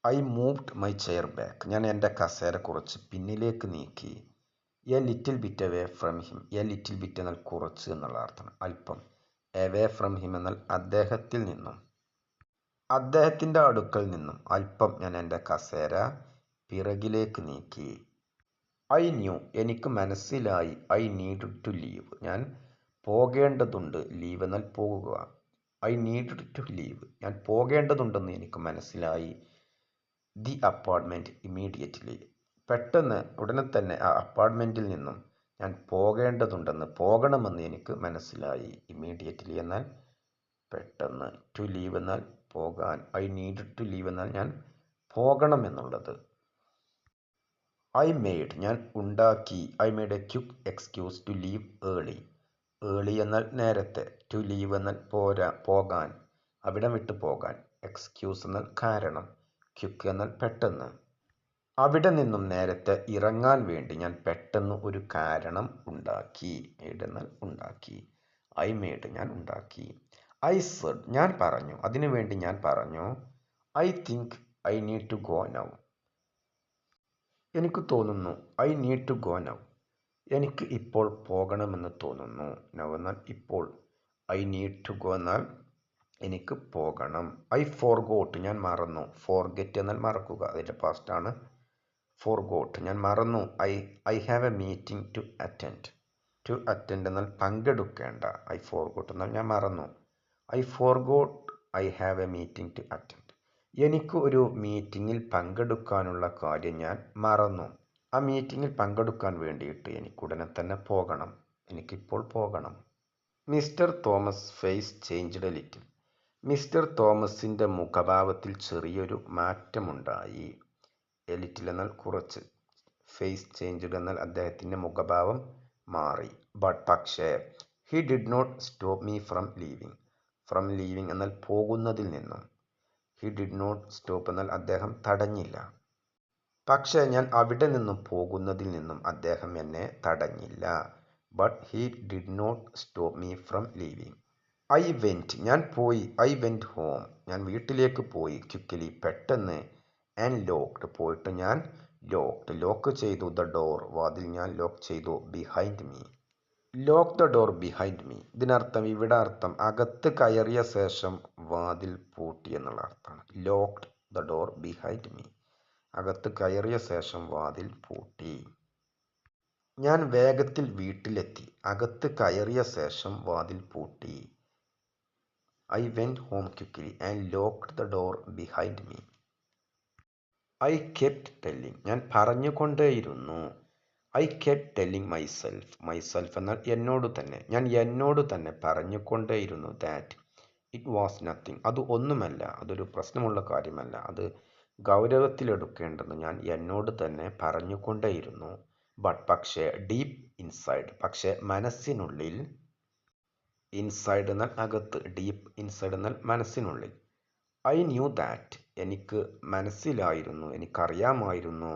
I moved my chair back ഞാൻ എൻ്റെ കസേര കുറച്ച് പിന്നിലേക്ക് നീക്കി. A little bit away from him. A little bit എന്നാൽ കുറച്ച് എന്നുള്ള അർത്ഥമാണ്. അല്പം. അവേ ഫ്രം ഹിം എന്നാൽ അദ്ദേഹത്തിൽ നിന്നും, അദ്ദേഹത്തിൻ്റെ അടുക്കൽ നിന്നും അല്പം ഞാൻ എൻ്റെ കസേര പിറകിലേക്ക് നീക്കി. ഐ ന്യൂ എനിക്ക് മനസ്സിലായി. ഐ നീഡ് ടു ലീവ് ഞാൻ പോകേണ്ടതുണ്ട്. ലീവ് എന്നാൽ പോകുക. ഐ നീഡ് ടു ലീവ് ഞാൻ പോകേണ്ടതുണ്ടെന്ന് എനിക്ക് മനസ്സിലായി. ദി അപ്പാർട്ട്മെൻറ്റ് ഇമ്മീഡിയറ്റ്ലി പെട്ടെന്ന് ഉടനെ തന്നെ ആ അപ്പാർട്ട്മെൻറ്റിൽ നിന്നും ഞാൻ പോകണമെന്ന് എനിക്ക് മനസ്സിലായി. ഇമ്മീഡിയറ്റ്ലി എന്നാൽ പെട്ടെന്ന്. ടു ലീവ് എന്നാൽ പോകാൻ. ഐ നീഡ് ടു ലീവ് എന്നാൽ ഞാൻ പോകണം എന്നുള്ളത്. ഐ മെയ്ഡ് ഞാൻ ഉണ്ടാക്കി. I made a quick excuse to leave early. Early എന്നാൽ നേരത്തെ. ടു ലീവ് എന്നാൽ പോകാൻ, അവിടം വിട്ട് പോകാൻ. എക്സ്ക്യൂസ് എന്നാൽ കാരണം. ക്വിക്ക് എന്നാൽ പെട്ടെന്ന്. അവിടെ നിന്നും നേരത്തെ ഇറങ്ങാൻ വേണ്ടി ഞാൻ പെട്ടെന്ന് ഒരു കാരണം ഉണ്ടാക്കി. മെയ്ഡ് എന്നാൽ ഉണ്ടാക്കി. ഐ മെയ്ഡ് ഞാൻ ഉണ്ടാക്കി. ഐ സെഡ് ഞാൻ പറഞ്ഞു. അതിനുവേണ്ടി ഞാൻ പറഞ്ഞു. I think I need to go now എനിക്ക് തോന്നുന്നു. I need to go now എനിക്ക് ഇപ്പോൾ പോകണമെന്ന് തോന്നുന്നു. നൗ എന്നാൽ ഇപ്പോൾ. ഐ നീഡ് ടു ഗോ എന്നാൽ എനിക്ക് പോകണം. ഐ ഫോർഗോട്ട് ഞാൻ മറന്നു. ഫോർഗെറ്റ് എന്നാൽ മറക്കുക, അതിൻ്റെ പാസ്റ്റാണ് ഫോർഗോട്ട്. ഞാൻ മറന്നു. I have a meeting to attend. To attend എന്നാൽ പങ്കെടുക്കേണ്ട. ഐ ഫോർഗോട്ട് എന്നാൽ ഞാൻ മറന്നു. I forgot I have a meeting to attend എനിക്ക് ഒരു മീറ്റിങ്ങിൽ പങ്കെടുക്കാനുള്ള കാര്യം ഞാൻ മറന്നു. ആ മീറ്റിങ്ങിൽ പങ്കെടുക്കാൻ വേണ്ടിയിട്ട് എനിക്കുടനെ തന്നെ പോകണം. എനിക്കിപ്പോൾ പോകണം. Mister Thomas face changed a little. Mister തോമസിൻ്റെ മുഖഭാവത്തിൽ ചെറിയൊരു മാറ്റമുണ്ടായി. എ ലിറ്റിൽ എന്നാൽ കുറച്ച്. ഫേസ് ചേഞ്ച്ഡ് എന്നാൽ അദ്ദേഹത്തിൻ്റെ മുഖഭാവം മാറി. ബട്ട് പക്ഷേ he did not stop me from leaving. From leaving എന്നാൽ പോകുന്നതിൽ നിന്നും. ഹി ഡിഡ് നോട്ട് സ്റ്റോപ്പ് എന്നാൽ അദ്ദേഹം തടഞ്ഞില്ല. പക്ഷേ ഞാൻ അവിടെ നിന്നും പോകുന്നതിൽ നിന്നും അദ്ദേഹം എന്നെ തടഞ്ഞില്ല. But he did not stop me from leaving. I went ഞാൻ പോയി. ഐ വെൻറ്റ് ഹോം ഞാൻ വീട്ടിലേക്ക് പോയി. ക്വിക്കലി പെട്ടെന്ന്. ആൻഡ് ലോക്ക്ഡ് പോയിട്ട് ഞാൻ ലോക്ക് ചെയ്തു. ദ ഡോർ വാതിൽ ഞാൻ ലോക്ക് ചെയ്തു. Behind me lock the door behind me. ഇതിനർത്ഥം, ഇവിടെ അർത്ഥം അകത്ത് കയറിയ ശേഷം വാതിൽ പൂട്ടി എന്നുള്ള അർത്ഥമാണ്. Locked the door behind me അകത്ത് കയറിയ ശേഷം വാതിൽ പൂട്ടി. ഞാൻ വേഗത്തിൽ വീട്ടിലെത്തി. അകത്ത് കയറിയ ശേഷം വാതിൽ പൂട്ടി. I went home quickly and locked the door behind me. I kept telling ഞാൻ പറഞ്ഞുകൊണ്ടേയിരുന്നു. ഐ കെപ്റ്റ് ടെല്ലിങ് മൈസെൽഫ് എന്നാൽ എന്നോട് തന്നെ. ഞാൻ എന്നോട് തന്നെ പറഞ്ഞുകൊണ്ടേയിരുന്നു. ദാറ്റ് ഇറ്റ് വാസ് നത്തിങ് അത് ഒന്നുമല്ല, അതൊരു പ്രശ്നമുള്ള കാര്യമല്ല, അത് ഗൗരവത്തിലെടുക്കേണ്ടെന്ന് ഞാൻ എന്നോട് തന്നെ പറഞ്ഞുകൊണ്ടേയിരുന്നു. ബട്ട് പക്ഷേ ഡീപ്പ് ഇൻസൈഡ് പക്ഷേ മനസ്സിനുള്ളിൽ. ഇൻസൈഡ് എന്നാൽ അകത്ത്, ഡീപ്പ് ഇൻസൈഡ് എന്നാൽ മനസ്സിനുള്ളിൽ. ഐ ന്യൂ ദാറ്റ് എനിക്ക് മനസ്സിലായിരുന്നു, എനിക്കറിയാമായിരുന്നു.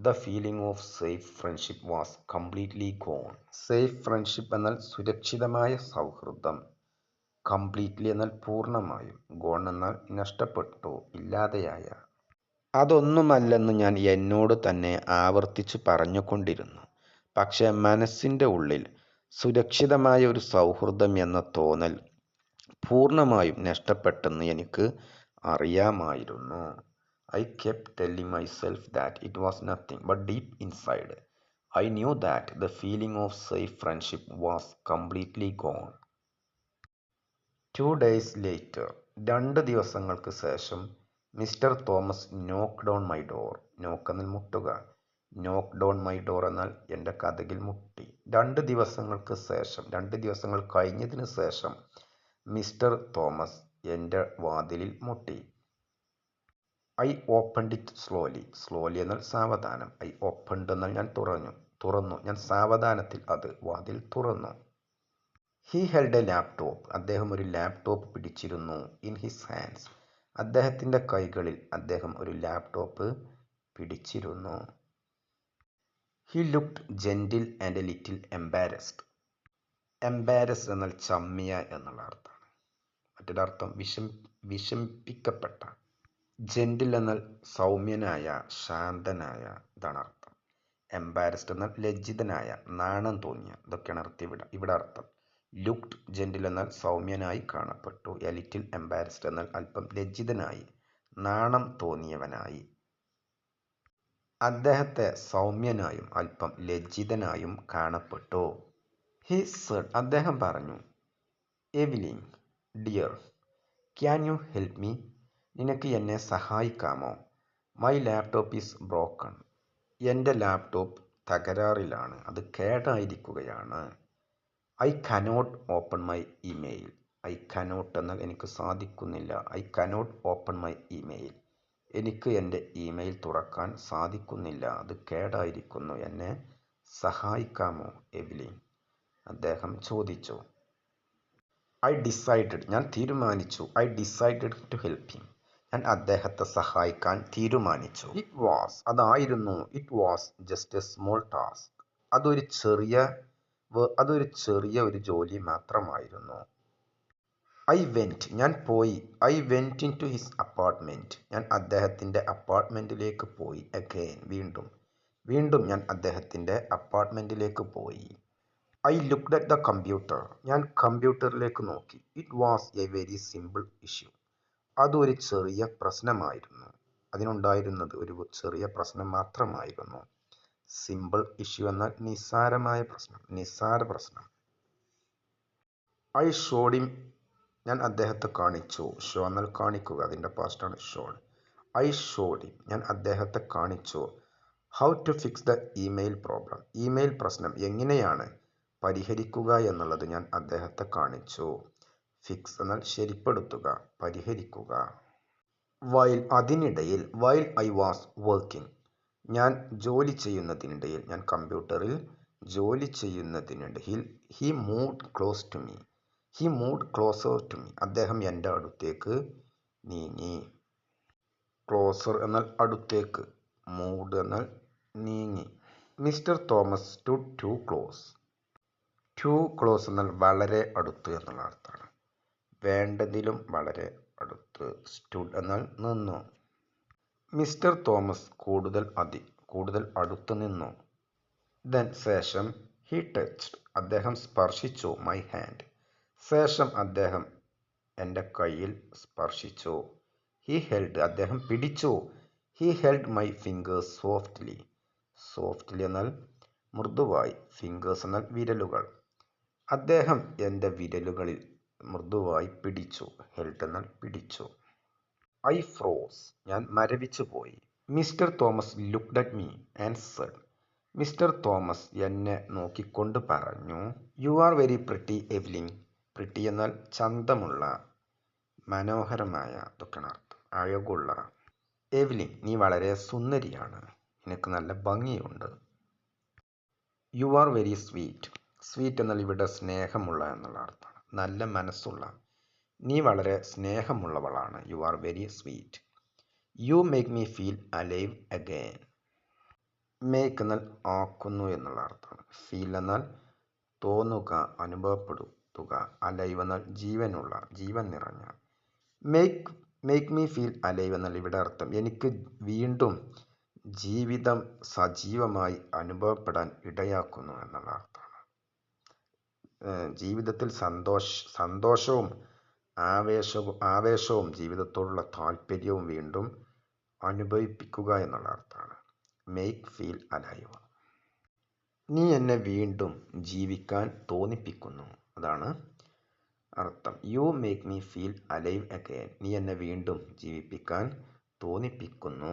The feeling of safe friendship was completely gone. Safe friendship എന്നാൽ സുരക്ഷിതമായ സൗഹൃദം. കംപ്ലീറ്റ്ലി എന്നാൽ പൂർണ്ണമായും. ഗോൺ എന്നാൽ നഷ്ടപ്പെട്ടു, ഇല്ലാതെയായ. അതൊന്നുമല്ലെന്ന് ഞാൻ എന്നോട് തന്നെ ആവർത്തിച്ചു പറഞ്ഞുകൊണ്ടിരുന്നു. പക്ഷേ മനസ്സിൻ്റെ ഉള്ളിൽ സുരക്ഷിതമായ ഒരു സൗഹൃദം എന്ന തോന്നൽ പൂർണ്ണമായും നഷ്ടപ്പെട്ടെന്ന് എനിക്ക് അറിയാമായിരുന്നു. I kept telling myself that it was nothing, but deep inside, I knew that the feeling of safe friendship was completely gone. 2 days later, 2 ദിവസങ്ങൾക്ക് ശേഷം, mister Thomas knocked on my door. നോക്ക് എന്നാൽ മുട്ടുക. knocked on my door എന്നാൽ എൻ്റെ കതകിൽ മുട്ടി. 2 ദിവസങ്ങൾക്ക് ശേഷം, 2 ദിവസങ്ങൾ കഴിഞ്ഞതിന് ശേഷം മിസ്റ്റർ തോമസ് എൻ്റെ വാതിലിൽ മുട്ടി. I opened it slowly. Slowly എന്നാൽ സാവധാനം. I opened എന്നാൽ ഞാൻ തുറന്നു. ഞാൻ സാവധാനത്തിൽ വാതിൽ തുറന്നു. He held a laptop. അദ്ദേഹം ഒരു ലാപ്ടോപ്പ് പിടിച്ചിരുന്നു. In his hands. അദ്ദേഹത്തിൻ്റെ കൈകളിൽ അദ്ദേഹം ഒരു ലാപ്ടോപ്പ് പിടിച്ചിരുന്നു. He looked gentle and a little embarrassed. Embarrassed എന്നാൽ ചമ്മിയ എന്നുള്ള അർത്ഥമാണ്. മറ്റൊരർത്ഥം വിഷമിപ്പിക്കപ്പെട്ട. ജെന്റിൽ എന്നാൽ സൗമ്യനായ, ശാന്തനായ, ഇതാണ് അർത്ഥം. എംബാരസ്ഡ് എന്നാൽ ലജ്ജിതനായ, നാണം തോന്നിയ, ഇതൊക്കെയാണ് ഇവിടെ അർത്ഥം. ലുക്ഡ് ജെന്റിൽ എന്നാൽ സൗമ്യനായി കാണപ്പെട്ടു. എ ലിറ്റിൽ എംബാരസ്ഡ് എന്നാൽ അല്പം ലജ്ജിതനായി, നാണം തോന്നിയവനായി. അദ്ദേഹത്തെ സൗമ്യനായും അല്പം ലജ്ജിതനായും കാണപ്പെട്ടു. ഹി സെഡ്, അദ്ദേഹം പറഞ്ഞു, Evelyn dear, can you help me? നിനക്ക് എന്നെ സഹായിക്കാമോ? My laptop is broken. എൻ്റെ ലാപ്ടോപ്പ് തകരാറിലാണ്, അത് കേടായിരിക്കുകയാണ്. I cannot open my email. I cannot എന്നാൽ എനിക്ക് സാധിക്കുന്നില്ല. I cannot open my email. എനിക്ക് എൻ്റെ ഇമെയിൽ തുറക്കാൻ സാധിക്കുന്നില്ല, അത് കേടായിരിക്കുന്നു. എന്നെ സഹായിക്കാമോ എവ്ലിൻ? അദ്ദേഹം ചോദിച്ചു. ഐ ഡിസൈഡഡ്, ഞാൻ തീരുമാനിച്ചു. I decided to help him. ഞാൻ അദ്ദേഹത്തെ സഹായിക്കാൻ തീരുമാനിച്ചു. അതായിരുന്നു. It was just a small task. അതൊരു ചെറിയ ഒരു ജോലി മാത്രമായിരുന്നു. ഞാൻ പോയി. I went in to his apartment. ഞാൻ അദ്ദേഹത്തിൻ്റെ അപ്പാർട്ട്മെന്റിലേക്ക് പോയി. അഗെയിൻ, വീണ്ടും ഞാൻ അദ്ദേഹത്തിൻ്റെ അപ്പാർട്ട്മെന്റിലേക്ക് പോയി. I looked at the computer. ഞാൻ കമ്പ്യൂട്ടറിലേക്ക് നോക്കി. It was A very simple issue. അതൊരു ചെറിയ പ്രശ്നമായിരുന്നു. അതിനുണ്ടായിരുന്നത് ഒരു ചെറിയ പ്രശ്നം മാത്രമായിരുന്നു. സിമ്പിൾ ഇഷ്യൂ എന്നാൽ നിസ്സാര പ്രശ്നം. I showed him. ഞാൻ അദ്ദേഹത്തെ കാണിച്ചു. ഷോ എന്നാൽ കാണിക്കുക, അതിൻ്റെ പാസ്റ്റാണ് ഷോഡ്. I showed him. ഞാൻ അദ്ദേഹത്തെ കാണിച്ചു. How to fix the email problem. Email പ്രശ്നം എങ്ങനെയാണ് പരിഹരിക്കുക എന്നുള്ളത് ഞാൻ അദ്ദേഹത്തെ കാണിച്ചു. ഫിക്സ് എന്നാൽ ശരിപ്പെടുത്തുക, പരിഹരിക്കുക. While I was working. ഞാൻ ജോലി ചെയ്യുന്നതിനിടയിൽ, ഞാൻ കമ്പ്യൂട്ടറിൽ ജോലി ചെയ്യുന്നതിനിടയിൽ, he moved closer to me. അദ്ദേഹം എൻ്റെ അടുത്തേക്ക് നീങ്ങി. ക്ലോസർ എന്നാൽ അടുത്തേക്ക്, മൂവ്ഡ് എന്നാൽ നീങ്ങി. Mister Thomas stood too close. Too close എന്നാൽ വളരെ അടുത്ത് എന്നുള്ള അർത്ഥമാണ്. വേണ്ടതിലും വളരെ അടുത്ത്. സ്റ്റുഡ് എന്നാൽ നിന്നു. മിസ്റ്റർ തോമസ് കൂടുതൽ അടുത്ത് നിന്നു. ദെൻ ശേഷം, ഹി ടച്ച്ഡ്. അദ്ദേഹം സ്പർശിച്ചു. My hand. ശേഷം അദ്ദേഹം എൻ്റെ കയ്യിൽ സ്പർശിച്ചു. He held. അദ്ദേഹം പിടിച്ചു. He held my fingers softly. Softly എന്നാൽ മൃദുവായി. ഫിംഗേഴ്സ് എന്നാൽ വിരലുകൾ. അദ്ദേഹം എൻ്റെ വിരലുകളിൽ മൃദുവായി പിടിച്ചു. ഹെൽഡ് എന്നാൽ പിടിച്ചു. I froze. ഞാൻ മരവിച്ചു പോയി. Mister Thomas looked at me and said. Mister Thomas എന്നെ നോക്കിക്കൊണ്ട് പറഞ്ഞു, you are very pretty Evelyn. Pretty എന്നാൽ ചന്തമുള്ള, മനോഹരമായ, ഇതൊക്കെയാണ് അർത്ഥം, അഴകുള്ള. എവ്ലിൻ, നീ വളരെ സുന്ദരിയാണ്, നിനക്ക് നല്ല ഭംഗിയുണ്ട്. You are very sweet. Sweet എന്നാൽ ഇവിടെ സ്നേഹമുള്ള എന്നുള്ള അർത്ഥമാണ്, നല്ല മനസ്സുള്ള. നീ വളരെ സ്നേഹമുള്ളവളാണ്. You are very sweet. You make me feel alive again. Make എന്നാൽ ആക്കുന്നു എന്നുള്ള അർത്ഥമാണ്. ഫീൽ എന്നാൽ തോന്നുക, അനുഭവപ്പെടുത്തുക. അലൈവ് എന്നാൽ ജീവനുള്ള, ജീവൻ നിറഞ്ഞ. മേക്ക് മീ ഫീൽ അലൈവ് എന്നാൽ ഇവിടെ അർത്ഥം എനിക്ക് വീണ്ടും ജീവിതം സജീവമായി അനുഭവപ്പെടാൻ ഇടയാക്കുന്നു എന്നുള്ള അർത്ഥമാണ്. ജീവിതത്തിൽ സന്തോഷവും ആവേശവും ജീവിതത്തോടുള്ള താല്പര്യവും വീണ്ടും അനുഭവിപ്പിക്കുക എന്നുള്ള അർത്ഥമാണ്. Make feel alive. നീ എന്നെ വീണ്ടും ജീവിക്കാൻ തോന്നിപ്പിക്കുന്നു, അതാണ് അർത്ഥം. U make me feel alive again. നീ എന്നെ വീണ്ടും ജീവിപ്പിക്കാൻ തോന്നിപ്പിക്കുന്നു.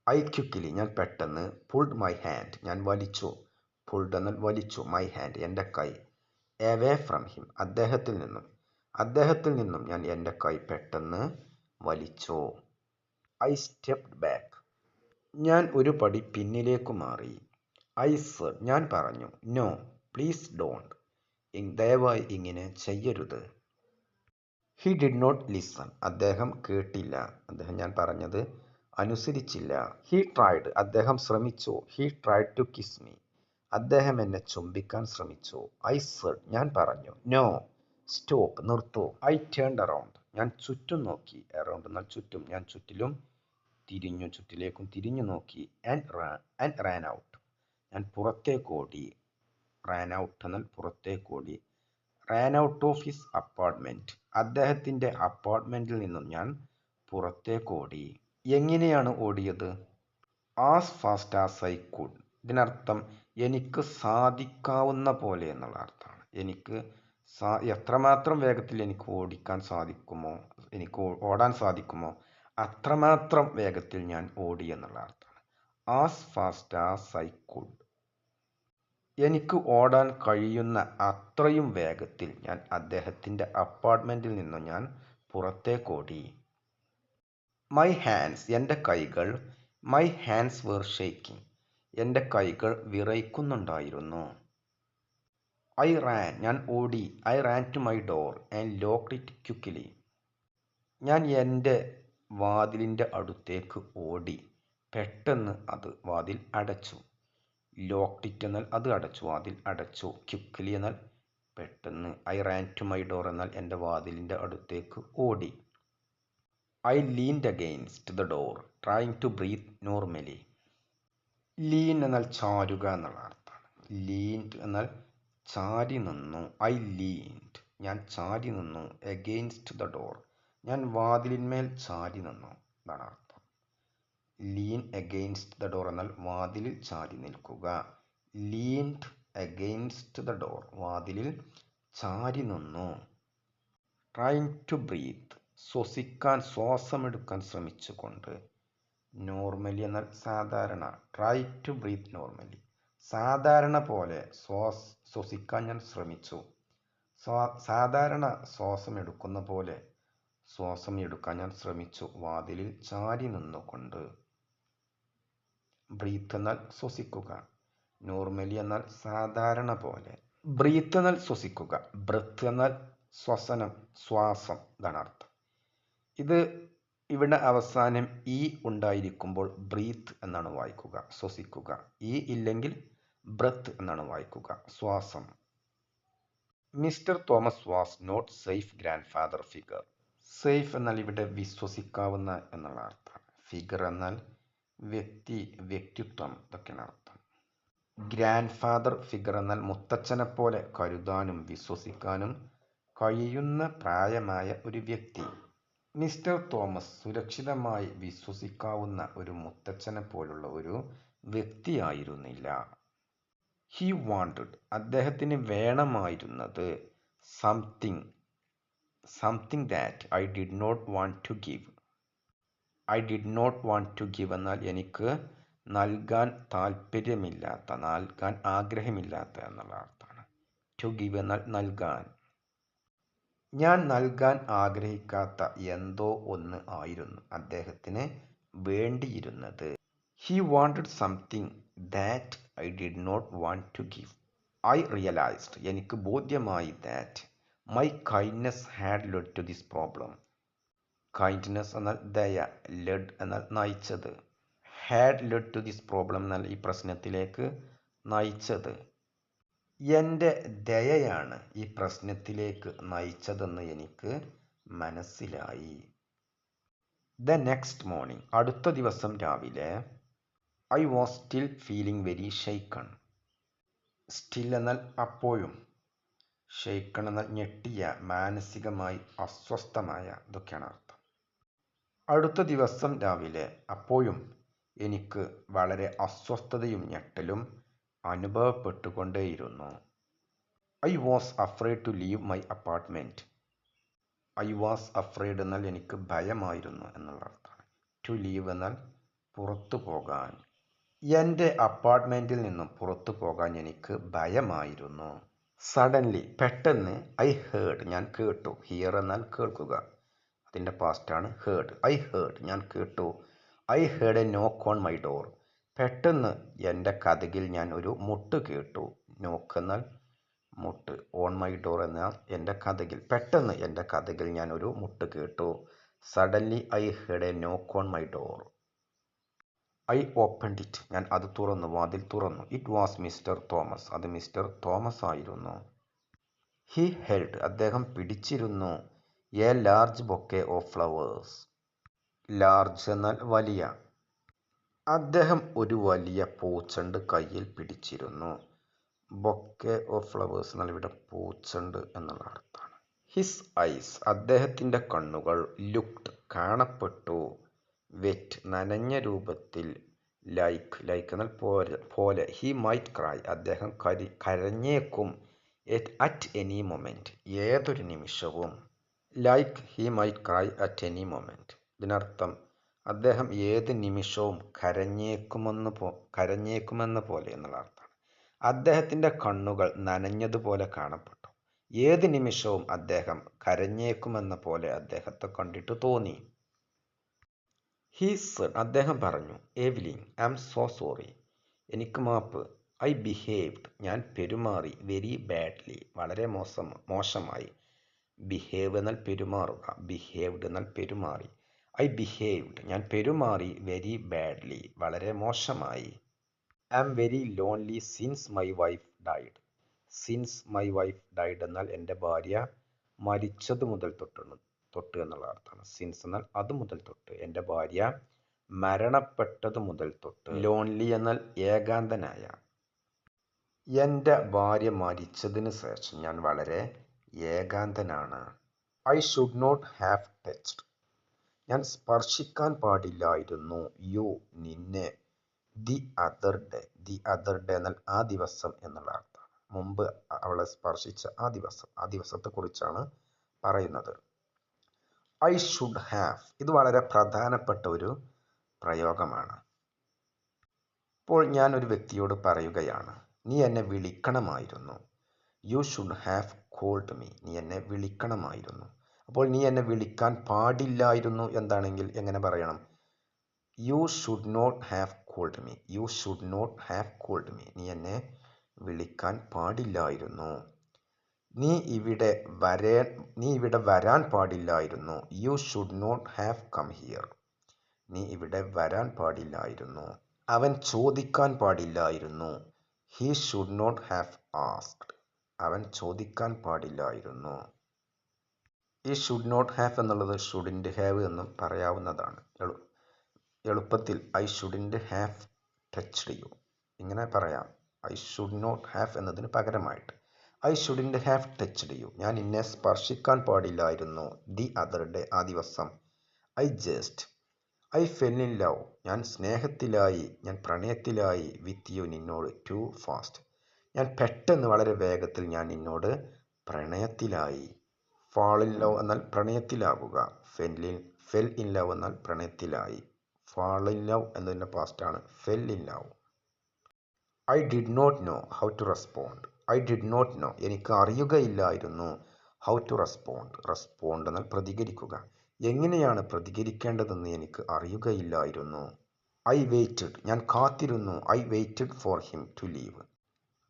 ഐ ക്വിക്ക്ലി ഞാൻ പെട്ടെന്ന്. പുൾഡ് മൈ ഹാൻഡ് ഞാൻ വലിച്ചു. പുൾഡ് എന്നാൽ വലിച്ചു. മൈ ഹാൻഡ് എൻ്റെ കൈ. എവേ ഫ്രം ഹിം അദ്ദേഹത്തിൽ നിന്നും ഞാൻ എൻ്റെ കൈ പെട്ടെന്ന് വലിച്ചു. ഐ സ്റ്റെപ്ഡ് ബാക്ക് ഞാൻ ഒരു പടി പിന്നിലേക്ക് മാറി. ഐ സെഡ് ഞാൻ പറഞ്ഞു. നോ പ്ലീസ് ഡോണ്ട് ദയവായി ഇങ്ങനെ ചെയ്യരുത്. ഹി ഡിഡ് നോട്ട് ലിസൺ അദ്ദേഹം കേട്ടില്ല. അദ്ദേഹം ഞാൻ പറഞ്ഞത് അനുസരിച്ചില്ല. ഹി ട്രൈഡ് അദ്ദേഹം ശ്രമിച്ചു. He tried to kiss me അദ്ദേഹം എന്നെ ചുംബിക്കാൻ ശ്രമിച്ചു. ഐ സെഡ് ഞാൻ പറഞ്ഞു. നോ സ്റ്റോപ്പ് നിർത്തൂ. ഐ ടേൺഡ് അറൗണ്ട് ഞാൻ ചുറ്റും നോക്കി. അറൗണ്ട് എന്നാൽ ചുറ്റും. ഞാൻ ചുറ്റിലും തിരിഞ്ഞു, ചുറ്റിലേക്കും തിരിഞ്ഞു നോക്കി. ആൻഡ് റാൻ ഔട്ട് ഞാൻ പുറത്തേക്ക് ഓടി. റാൻ ഔട്ട് എന്നാൽ പുറത്തേക്ക് ഓടി. Rann out of his apartment അദ്ദേഹത്തിൻ്റെ അപ്പാർട്ട്മെന്റിൽ നിന്നും ഞാൻ പുറത്തേക്ക് ഓടി. എങ്ങനെയാണ് ഓടിയത്? As fast as I could ഇതിനർത്ഥം എനിക്ക് സാധിക്കാവുന്ന പോലെ എന്നുള്ള അർത്ഥമാണ്. എനിക്ക് എത്രമാത്രം വേഗത്തിൽ എനിക്ക് ഓടാൻ സാധിക്കുമോ അത്രമാത്രം വേഗത്തിൽ ഞാൻ ഓടി എന്നുള്ള അർത്ഥമാണ്. As fast as I could എനിക്ക് ഓടാൻ കഴിയുന്ന അത്രയും വേഗത്തിൽ ഞാൻ അദ്ദേഹത്തിൻ്റെ അപ്പാർട്ട്മെന്റിൽ നിന്നും ഞാൻ പുറത്തേക്ക് ഓടി. മൈ ഹാൻഡ്സ് എൻ്റെ കൈകൾ. മൈ ഹാൻഡ്സ് വേർ ഷേക്കിംഗ് എൻ്റെ കൈകൾ വിറയ്ക്കുന്നുണ്ടായിരുന്നു. ഐ റാൻ ഞാൻ ഓടി. I ran to my door and locked it quickly ഞാൻ എൻ്റെ വാതിലിൻ്റെ അടുത്തേക്ക് ഓടി. പെട്ടെന്ന് അത് വാതിൽ അടച്ചു. ലോക്ക്ഡ് ഇറ്റ് എന്നാൽ അത് അടച്ചു, വാതിൽ അടച്ചു. ക്വിക്ക്ലി എന്നാൽ പെട്ടെന്ന്. I ran to my door എന്നാൽ എൻ്റെ വാതിലിൻ്റെ അടുത്തേക്ക് ഓടി. I leaned against the door trying to breathe normally lean എന്നാൽ ചാരുക എന്നുള്ള അർത്ഥമാണ്. ലീൻഡ് എന്നാൽ ചാരി നിന്നു. ഐ ലീൻഡ് ഞാൻ ചാരി നിന്നു. അഗെയിൻസ്റ്റ് ദ ഡോർ ഞാൻ വാതിലിന്മേൽ ചാരി നിന്നു, അതാണ് അർത്ഥം. ലീൻ അഗെയിൻസ്റ്റ് ദ ഡോർ എന്നാൽ വാതിലിൽ ചാരി നിൽക്കുക. ലീൻഡ് അഗെയിൻസ്റ്റ് ദ ഡോർ വാതിലിൽ ചാരി നിന്നു. ട്രൈയിങ് ടു ബ്രീത്ത് ശ്വാസമെടുക്കാൻ ശ്രമിച്ചുകൊണ്ട്. നോർമലി എന്നാൽ സാധാരണ. ട്രൈ ടു ബ്രീത്ത് നോർമലി സാധാരണ പോലെ ശ്വസിക്കാൻ ഞാൻ ശ്രമിച്ചു. സാധാരണ ശ്വാസം എടുക്കുന്ന പോലെ ശ്വാസം എടുക്കാൻ ഞാൻ ശ്രമിച്ചു. വാതിലിൽ ചാരി നിന്നുകൊണ്ട്. ബ്രീത്ത് എന്നാൽ ശ്വസിക്കുക. നോർമലി എന്നാൽ സാധാരണ പോലെ. ബ്രീത്ത് എന്നാൽ ശ്വസിക്കുക. ബ്രത്ത് എന്നാൽ ശ്വാസം, ഇതാണ് അർത്ഥം. ഇത് ഇവിടെ അവസാനം ഇ ഉണ്ടായിരിക്കുമ്പോൾ ബ്രീത്ത് എന്നാണ് വായിക്കുക, ശ്വസിക്കുക. ഇ ഇല്ലെങ്കിൽ ബ്രത്ത് എന്നാണ് വായിക്കുക, ശ്വാസം. Mister Thomas was not safe grandfather figure. Safe എന്നാൽ ഇവിടെ വിശ്വസിക്കാവുന്ന എന്നുള്ള അർത്ഥമാണ്. ഫിഗർ എന്നാൽ വ്യക്തിത്വം, ഇതൊക്കെയാണ് അർത്ഥം. ഗ്രാൻഡ് ഫാദർ ഫിഗർ എന്നാൽ മുത്തച്ഛനെ പോലെ കരുതാനും വിശ്വസിക്കാനും കഴിയുന്ന പ്രായമായ ഒരു വ്യക്തി. മിസ്റ്റർ തോമസ് സുരക്ഷിതമായി വിശ്വസിക്കാവുന്ന ഒരു മുത്തച്ഛനെ പോലുള്ള ഒരു വ്യക്തിയായിരുന്നില്ല. ഹി വാണ്ടഡ് അദ്ദേഹത്തിന് വേണമായിരുന്നത് something that I did not want to give. I did not want to give എന്നാൽ എനിക്ക് നൽകാൻ താല്പര്യമില്ലാത്ത, നൽകാൻ ആഗ്രഹമില്ലാത്ത എന്നുള്ള അർത്ഥമാണ്. ടു ഗിവ് എന്നാൽ നൽകാൻ. ഞാൻ നൽകാൻ ആഗ്രഹിക്കാത്ത എന്തോ ഒന്ന് ആയിരുന്നു അദ്ദേഹത്തിന് വേണ്ടിയിരുന്നത്. He wanted something that I did not want to give. I realised എനിക്ക് ബോധ്യമായി that my kindness had led to this problem. Kindness എന്നാൽ ദയ, ലെഡ് എന്നാൽ നയിച്ചത്, had led to this problem എന്നാൽ ഈ പ്രശ്നത്തിലേക്ക് നയിച്ചത്. എൻ്റെ ദയയാണ് ഈ പ്രശ്നത്തിലേക്ക് നയിച്ചതെന്ന് എനിക്ക് മനസ്സിലായി. ദ നെക്സ്റ്റ് മോർണിംഗ് അടുത്ത ദിവസം രാവിലെ I was still feeling very shaken. Still എന്നാൽ അപ്പോഴും, ഷെയ്ക്കൺ എന്നാൽ ഞെട്ടിയ, മാനസികമായി അസ്വസ്ഥമായ, ഇതൊക്കെയാണ് അർത്ഥം. അടുത്ത ദിവസം രാവിലെ അപ്പോഴും എനിക്ക് വളരെ അസ്വസ്ഥതയും ഞെട്ടലും അനുഭവപ്പെട്ടുകൊണ്ടേയിരുന്നു. I was afraid to leave my apartment. I was afraid എന്നാൽ എനിക്ക് ഭയമായിരുന്നു എന്നുള്ള അർത്ഥമാണ്. ടു ലീവ് എന്നാൽ പുറത്തു പോകാൻ. എൻ്റെ അപ്പാർട്ട്മെൻറ്റിൽ നിന്നും പുറത്തു പോകാൻ എനിക്ക് ഭയമായിരുന്നു. സഡൻലി പെട്ടെന്ന് ഐ ഹേർഡ് ഞാൻ കേട്ടു. ഹിയർ എന്നാൽ കേൾക്കുക, അതിൻ്റെ പാസ്റ്റാണ് ഹേർഡ്. ഐ ഹേർഡ് ഞാൻ കേട്ടു. ഐ ഹേർഡ് എ നോക്ക് ഓൺ മൈ ഡോർ. പെട്ടെന്ന് എൻ്റെ കതകിൽ ഞാൻ ഒരു മുട്ട് കേട്ടു. നോക്ക് എന്നാൽ മുട്ട്, ഓൺ മൈ ഡോർ എന്നാൽ എൻ്റെ കതകിൽ. പെട്ടെന്ന് എൻ്റെ കതകിൽ ഞാൻ ഒരു മുട്ട് കേട്ടു. സഡൻലി ഐ ഹേർഡ് എ നോക്ക് on my door. I opened it ഞാൻ അത് തുറന്നു, വാതിൽ തുറന്നു. ഇറ്റ് വാസ് മിസ്റ്റർ തോമസ് അത് മിസ്റ്റർ തോമസ് ആയിരുന്നു. ഹി ഹെൽഡ് അദ്ദേഹം പിടിച്ചിരുന്നു. A large bouquet of flowers. Large എന്നാൽ വലിയ. അദ്ദേഹം ഒരു വലിയ പൂച്ചെണ്ട് കയ്യിൽ പിടിച്ചിരുന്നു. ബൊക്കെ ഓഫ് ഫ്ലവേഴ്സ് എന്നാൽ ഇവിടെ പൂച്ചെണ്ട് എന്നുള്ള അർത്ഥമാണ്. ഹിസ് ഐസ് അദ്ദേഹത്തിൻ്റെ കണ്ണുകൾ. ലുക്ഡ് കാണപ്പെട്ടു. വെറ്റ് നനഞ്ഞ രൂപത്തിൽ. ലൈക്ക് എന്നാൽ പോലെ. ഹി മൈറ്റ് ക്രൈ അദ്ദേഹം കരഞ്ഞേക്കും. അറ്റ് എനി മൊമെൻറ്റ് ഏതൊരു നിമിഷവും. Like he might cry at any moment. ഇതിനർത്ഥം അദ്ദേഹം ഏത് നിമിഷവും കരഞ്ഞേക്കുമെന്ന പോലെ എന്നുള്ള അർത്ഥമാണ്. അദ്ദേഹത്തിൻ്റെ കണ്ണുകൾ നനഞ്ഞതുപോലെ കാണപ്പെട്ടു. ഏത് നിമിഷവും അദ്ദേഹം കരഞ്ഞേക്കുമെന്ന പോലെ അദ്ദേഹത്തെ കണ്ടിട്ട് തോന്നി. ഹി സെഡ് അദ്ദേഹം പറഞ്ഞു. Evelyn I am so sorry എനിക്ക് മാപ്പ്. ഐ ബിഹേവ്ഡ് ഞാൻ പെരുമാറി. വെരി ബാഡ്ലി വളരെ മോശമായി. ബിഹേവ് എന്നാൽ പെരുമാറുക, ബിഹേവ്ഡ് എന്നാൽ പെരുമാറി. ഐ ബിഹേവ്ഡ് ഞാൻ പെരുമാറി. വെരി ബാഡ്ലി വളരെ മോശമായി. I am very lonely since my wife died. Since my wife died എന്നാൽ എൻ്റെ ഭാര്യ മരിച്ചത് മുതൽ തൊട്ട് എന്നുള്ള അർത്ഥമാണ്. സിൻസ് എന്നാൽ അത് മുതൽ തൊട്ട്, എൻ്റെ ഭാര്യ മരണപ്പെട്ടത് മുതൽ തൊട്ട്. ലോൺലി എന്നാൽ ഏകാന്തനായ. എൻ്റെ ഭാര്യ മരിച്ചതിന് ശേഷം ഞാൻ വളരെ ഏകാന്തനാണ്. I should not have touched ഞാൻ സ്പർശിക്കാൻ പാടില്ലായിരുന്നു. യു നിന്നെ. ദി അതർ ഡേ എന്നാൽ ആ ദിവസം എന്നുള്ള അർത്ഥമാണ്. മുമ്പ് അവളെ സ്പർശിച്ച ആ ദിവസത്തെക്കുറിച്ചാണ് പറയുന്നത്. ഐ ഷുഡ് ഹാവ് ഇത് വളരെ പ്രധാനപ്പെട്ട ഒരു പ്രയോഗമാണ്. ഇപ്പോൾ ഞാൻ ഒരു വ്യക്തിയോട് പറയുകയാണ്, നീ എന്നെ വിളിക്കണമായിരുന്നു. You should have called me നീ എന്നെ വിളിക്കണമായിരുന്നു. അപ്പോൾ നീ എന്നെ വിളിക്കാൻ പാടില്ലായിരുന്നു എന്താണെങ്കിൽ എങ്ങനെ പറയണം? You should not have called me. You should not have called me നീ എന്നെ വിളിക്കാൻ പാടില്ലായിരുന്നു. നീ ഇവിടെ വരാൻ പാടില്ലായിരുന്നു. You should not have come here നീ ഇവിടെ വരാൻ പാടില്ലായിരുന്നു. അവൻ ചോദിക്കാൻ പാടില്ലായിരുന്നു. He should not have asked അവൻ ചോദിക്കാൻ പാടില്ലായിരുന്നു. ഈ ഷുഡ് നോട്ട് ഹാവ് എന്നുള്ളത് ഷുഡിൻ്റ് ഹാവ് എന്നും പറയാവുന്നതാണ്. എളുപ്പത്തിൽ I shouldn't have touched you ഇങ്ങനെ പറയാം. ഐ ഷുഡ് നോട്ട് ഹാവ് എന്നതിന് പകരമായിട്ട് I shouldn't have touched you ഞാൻ നിന്നെ സ്പർശിക്കാൻ പാടില്ലായിരുന്നു. ദി അതർ ഡേ ആ ദിവസം. ഐ ഫെൽ ഇൻ ലവ് ഞാൻ സ്നേഹത്തിലായി, ഞാൻ പ്രണയത്തിലായി. വിത്ത് യു നിന്നോട്. ടു ഫാസ്റ്റ് ഞാൻ പെട്ടെന്ന് വളരെ വേഗത്തിൽ ഞാൻ നിന്നോട് പ്രണയത്തിലായി. ഫാൾ ഇൻ ലവ് എന്നാൽ പ്രണയത്തിലാകുക. ഫെൽ ഇൻ ലവ് എന്നാൽ പ്രണയത്തിലായി. ഫാൾ ഇൻ ലവ് എന്നതിൻ്റെ പാസ്റ്റാണ് fell in love. I did not know how to respond. I did not know എനിക്ക് അറിയുകയില്ലായിരുന്നു. ഹൗ ടു റെസ്പോണ്ട് എന്നാൽ പ്രതികരിക്കുക. എങ്ങനെയാണ് പ്രതികരിക്കേണ്ടതെന്ന് എനിക്ക് അറിയുകയില്ലായിരുന്നു. ഐ വെയിറ്റഡ് ഞാൻ കാത്തിരുന്നു. I waited for him to leave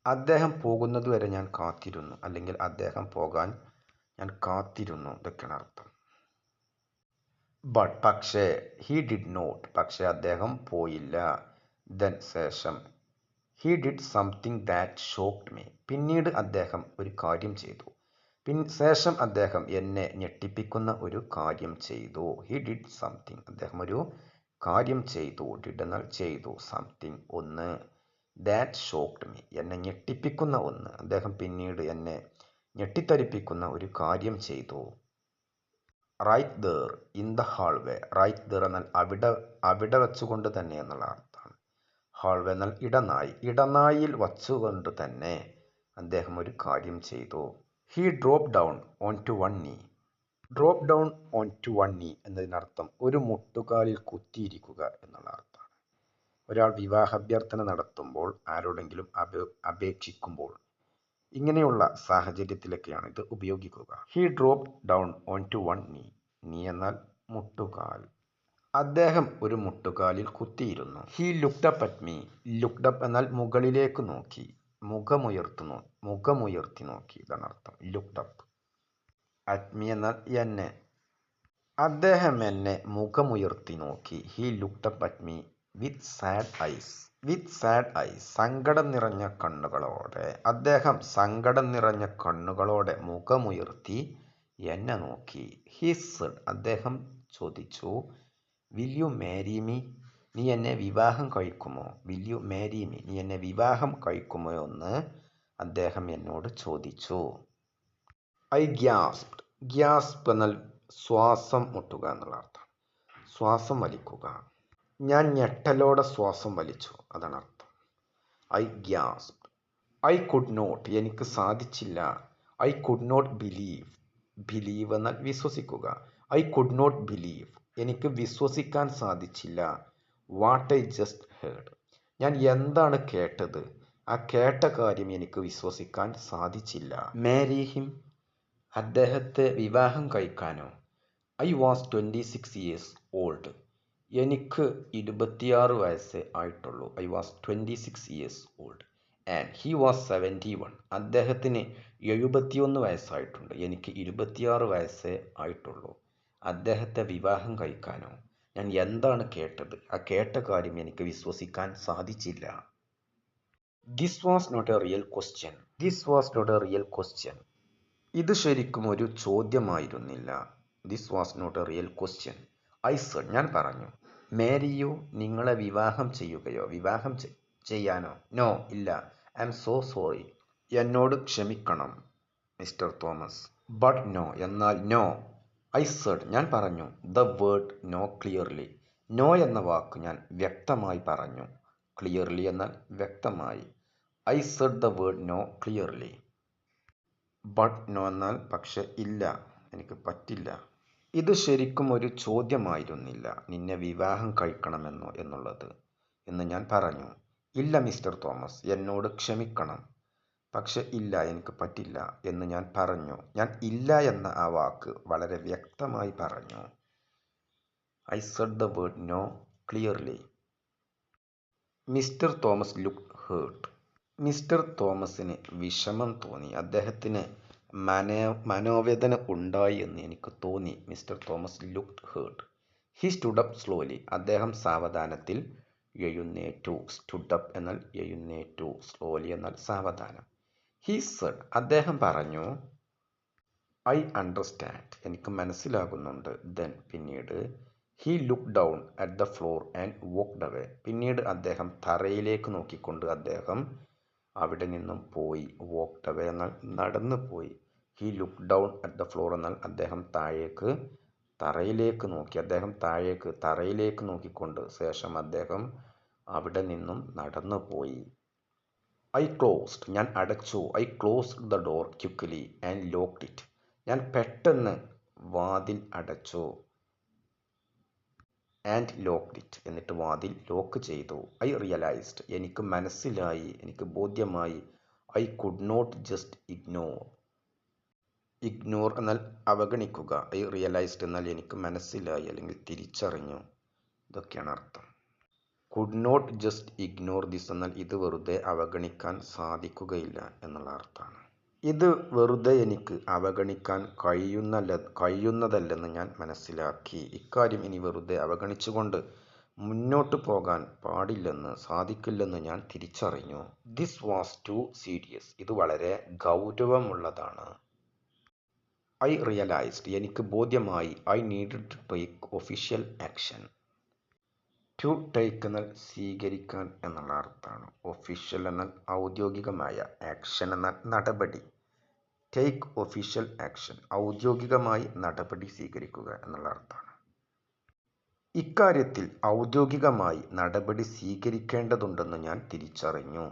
അദ്ദേഹം പോകുന്നതുവരെ ഞാൻ കാത്തിരുന്നു, അല്ലെങ്കിൽ അദ്ദേഹം പോകാൻ ഞാൻ കാത്തിരുന്നു. ഇതൊക്കെയാണ് അർത്ഥം. ബട്ട് പക്ഷേ, ഹി ഡിഡ് നോട്ട് പക്ഷേ അദ്ദേഹം പോയില്ല. ദെൻ ശേഷം, he did something that shocked me പിന്നീട് അദ്ദേഹം ഒരു കാര്യം ചെയ്തു. ശേഷം അദ്ദേഹം എന്നെ ഞെട്ടിപ്പിക്കുന്ന ഒരു കാര്യം ചെയ്തു. ഹി ഡിഡ് സംതിങ് അദ്ദേഹം ഒരു കാര്യം ചെയ്തു. ഡിഡ് എന്നാൽ ചെയ്തു. സംതിങ് ഒന്ന്. ദാറ്റ് ഷോക്ക്ഡ് മീ എന്നെ ഞെട്ടിപ്പിക്കുന്ന ഒന്ന്. അദ്ദേഹം പിന്നീട് എന്നെ ഞെട്ടിത്തരിപ്പിക്കുന്ന ഒരു കാര്യം ചെയ്തു. Right there in the hallway right there എന്നാൽ അവിടെ വെച്ചുകൊണ്ട് തന്നെ എന്നുള്ള അർത്ഥമാണ്. ഹാൾവേ എന്നാൽ ഇടനാഴി. ഇടനാഴിയിൽ വച്ചുകൊണ്ട് തന്നെ അദ്ദേഹം ഒരു കാര്യം ചെയ്തു. He drop down on to one knee drop down on to one knee എന്നതിനർത്ഥം ഒരു മുട്ടുകാലിൽ കുത്തിയിരിക്കുക എന്നുള്ള അർത്ഥമാണ്. ഒരാൾ വിവാഹാഭ്യർത്ഥന നടത്തുമ്പോൾ, ആരോടെങ്കിലും അപേക്ഷിക്കുമ്പോൾ, ഇങ്ങനെയുള്ള സാഹചര്യത്തിലൊക്കെയാണ് ഇത് ഉപയോഗിക്കുക. He drop down on to one knee knee എന്നാൽ മുട്ടുകാൽ. അദ്ദേഹം ഒരു മുട്ടുകാലിൽ കുത്തിയിരുന്നു. He looked up at me looked up എന്നാൽ മുകളിലേക്ക് നോക്കി, മുഖമുയർത്തി നോക്കി ഇതാണ് അർത്ഥം. Looked up. അറ്റ് മീ എന്നാൽ എന്നെ. അദ്ദേഹം എന്നെ മുഖമുയർത്തി നോക്കി. He looked up at me with sad eyes സങ്കടം നിറഞ്ഞ കണ്ണുകളോടെ. അദ്ദേഹം സങ്കടം നിറഞ്ഞ കണ്ണുകളോടെ മുഖമുയർത്തി എന്നെ നോക്കി. ഹി സെഡ് അദ്ദേഹം ചോദിച്ചു. വിൽ യു മാരി മീ നീ എന്നെ വിവാഹം കഴിക്കുമോ? വിൽ യു മാരി മീ നീ എന്നെ വിവാഹം കഴിക്കുമോ എന്ന് അദ്ദേഹം എന്നോട് ചോദിച്ചു. ഐ ഗ്യാസ്പ്ഡ് ഗ്യാസ്പ് എന്നാൽ ശ്വാസം മുട്ടുക എന്നുള്ള അർത്ഥം. ശ്വാസം വലിക്കുക. ഞാൻ ഞെട്ടലോടെ ശ്വാസം വലിച്ചു അതാണ് അർത്ഥം. ഐ ഗ്യാസ്പ്ഡ്. ഐ കുഡ് നോട്ട് എനിക്ക് സാധിച്ചില്ല. ഐ കുഡ് നോട്ട് ബിലീവ് എന്നാൽ വിശ്വസിക്കുക. ഐ കുഡ് നോട്ട് ബിലീവ് എനിക്ക് വിശ്വസിക്കാൻ സാധിച്ചില്ല. വാട്ട് ഐ ജസ്റ്റ് ഹേർഡ് ഞാൻ എന്താണ് കേട്ടത്, ആ കേട്ട കാര്യം എനിക്ക് വിശ്വസിക്കാൻ സാധിച്ചില്ല. മാരി ഹിം അദ്ദേഹത്തെ വിവാഹം കഴിക്കാനോ? ഐ വാസ് 26 years ഓൾഡ് എനിക്ക് 26 വയസ്സേ ആയിട്ടുള്ളൂ. I was 26 years old and he was 71 അദ്ദേഹത്തിന് 71 വയസ്സായിട്ടുണ്ട്. എനിക്ക് 26 വയസ്സേ ആയിട്ടുള്ളൂ. അദ്ദേഹത്തെ വിവാഹം കഴിക്കാനോ? ഞാൻ എന്താണ് കേട്ടത്, ആ കേട്ട കാര്യം എനിക്ക് വിശ്വസിക്കാൻ സാധിച്ചില്ല. This was not a real question ഇത് ശരിക്കും ഒരു ചോദ്യമായിരുന്നില്ല. This was not a real question. I said ഞാൻ പറഞ്ഞു. മാരി യു നിങ്ങളെ വിവാഹം ചെയ്യുകയോ? വിവാഹം ചെയ്യാനോ? നോ ഇല്ല. ഐ എം സോ സോറി എന്നോട് ക്ഷമിക്കണം മിസ്റ്റർ തോമസ്. ബട്ട് നോ എന്നാൽ നോ. ഐ സെഡ് ഞാൻ പറഞ്ഞു. The word no clearly no എന്ന വാക്ക് ഞാൻ വ്യക്തമായി പറഞ്ഞു. ക്ലിയർലി എന്നാൽ വ്യക്തമായി. I said the word no clearly. But no എന്നാൽ പക്ഷെ ഇല്ല, എനിക്ക് പറ്റില്ല. ഇത് ശരിക്കും ഒരു ചോദ്യമായിരുന്നില്ല, നിന്നെ വിവാഹം കഴിക്കണമെന്നോ എന്നുള്ളത് എന്ന് ഞാൻ പറഞ്ഞു. ഇല്ല മിസ്റ്റർ തോമസ് എന്നോട് ക്ഷമിക്കണം, പക്ഷെ ഇല്ല എനിക്ക് പറ്റില്ല എന്ന് ഞാൻ പറഞ്ഞു. ഞാൻ ഇല്ല എന്ന ആ വാക്ക് വളരെ വ്യക്തമായി പറഞ്ഞു. I said the word no clearly. Mister Thomas looked hurt mister തോമസിന് വിഷമം തോന്നി. അദ്ദേഹത്തിന് മനോവേദന ഉണ്ടായി എന്ന് എനിക്ക് തോന്നി. Mister Thomas looked hurt. He stood up slowly അദ്ദേഹം സാവധാനത്തിൽ എഴുന്നേറ്റു. സ്റ്റുഡ് അപ്പ് എന്നാൽ എഴുന്നേറ്റു, സ്ലോലി എന്നാൽ സാവധാനം. ഹി സെഡ് അദ്ദേഹം പറഞ്ഞു. ഐ അണ്ടർസ്റ്റാൻഡ് എനിക്ക് മനസ്സിലാകുന്നുണ്ട്. ദെൻ പിന്നീട് he look down at the floor and walked away പിന്നീട് അദ്ദേഹം തറയിലേക്ക് നോക്കിക്കൊണ്ട് അദ്ദേഹം അവിടെ നിന്നും പോയി. വോക്ക്ഡ് അവേ എന്നാൽ നടന്നു പോയി. He look down at the floor എന്നാൽ അദ്ദേഹം തറയിലേക്ക് നോക്കി. അദ്ദേഹം തറയിലേക്ക് നോക്കിക്കൊണ്ട് ശേഷം അദ്ദേഹം അവിടെ നിന്നും നടന്നു പോയി. ഐ ക്ലോസ്ഡ് ഞാൻ അടച്ചു. I closed the door quickly and locked it ഞാൻ പെട്ടെന്ന് വാതിൽ അടച്ചു. ആൻഡ് ലോക്ക്ഡ് ഇറ്റ് എന്നിട്ട് വാതിൽ ലോക്ക് ചെയ്തു. ഐ റിയലൈസ്ഡ് എനിക്ക് മനസ്സിലായി, എനിക്ക് ബോധ്യമായി. I could not just ignore എന്നാൽ അവഗണിക്കുക. ഐ റിയലൈസ്ഡ് എന്നാൽ എനിക്ക് മനസ്സിലായി അല്ലെങ്കിൽ തിരിച്ചറിഞ്ഞു, ഇതൊക്കെയാണ് അർത്ഥം. Could not just ignore this എന്നാൽ ഇത് വെറുതെ അവഗണിക്കാൻ സാധിക്കുകയില്ല എന്നുള്ള അർത്ഥമാണ്. ഇത് വെറുതെ എനിക്ക് അവഗണിക്കാൻ കഴിയുന്നതല്ലെന്ന് ഞാൻ മനസ്സിലാക്കി. ഇക്കാര്യം ഇനി വെറുതെ അവഗണിച്ചുകൊണ്ട് മുന്നോട്ട് പോകാൻ സാധിക്കില്ലെന്ന് ഞാൻ തിരിച്ചറിഞ്ഞു. This was too serious. ഇത് വളരെ ഗൗരവമുള്ളതാണ്. I realised. എനിക്ക് ബോധ്യമായി. I needed to take official action. To take എന്നാൽ സ്വീകരിക്കാൻ എന്നുള്ള അർത്ഥമാണ്. ഒഫീഷ്യൽ എന്നാൽ ഔദ്യോഗികമായ, ആക്ഷൻ എന്നാൽ നടപടി. ടേക്ക് ഒഫീഷ്യൽ ആക്ഷൻ ഔദ്യോഗികമായി നടപടി സ്വീകരിക്കുക എന്നുള്ള അർത്ഥമാണ്. ഇക്കാര്യത്തിൽ ഔദ്യോഗികമായി നടപടി സ്വീകരിക്കേണ്ടതുണ്ടെന്ന് ഞാൻ തിരിച്ചറിഞ്ഞു.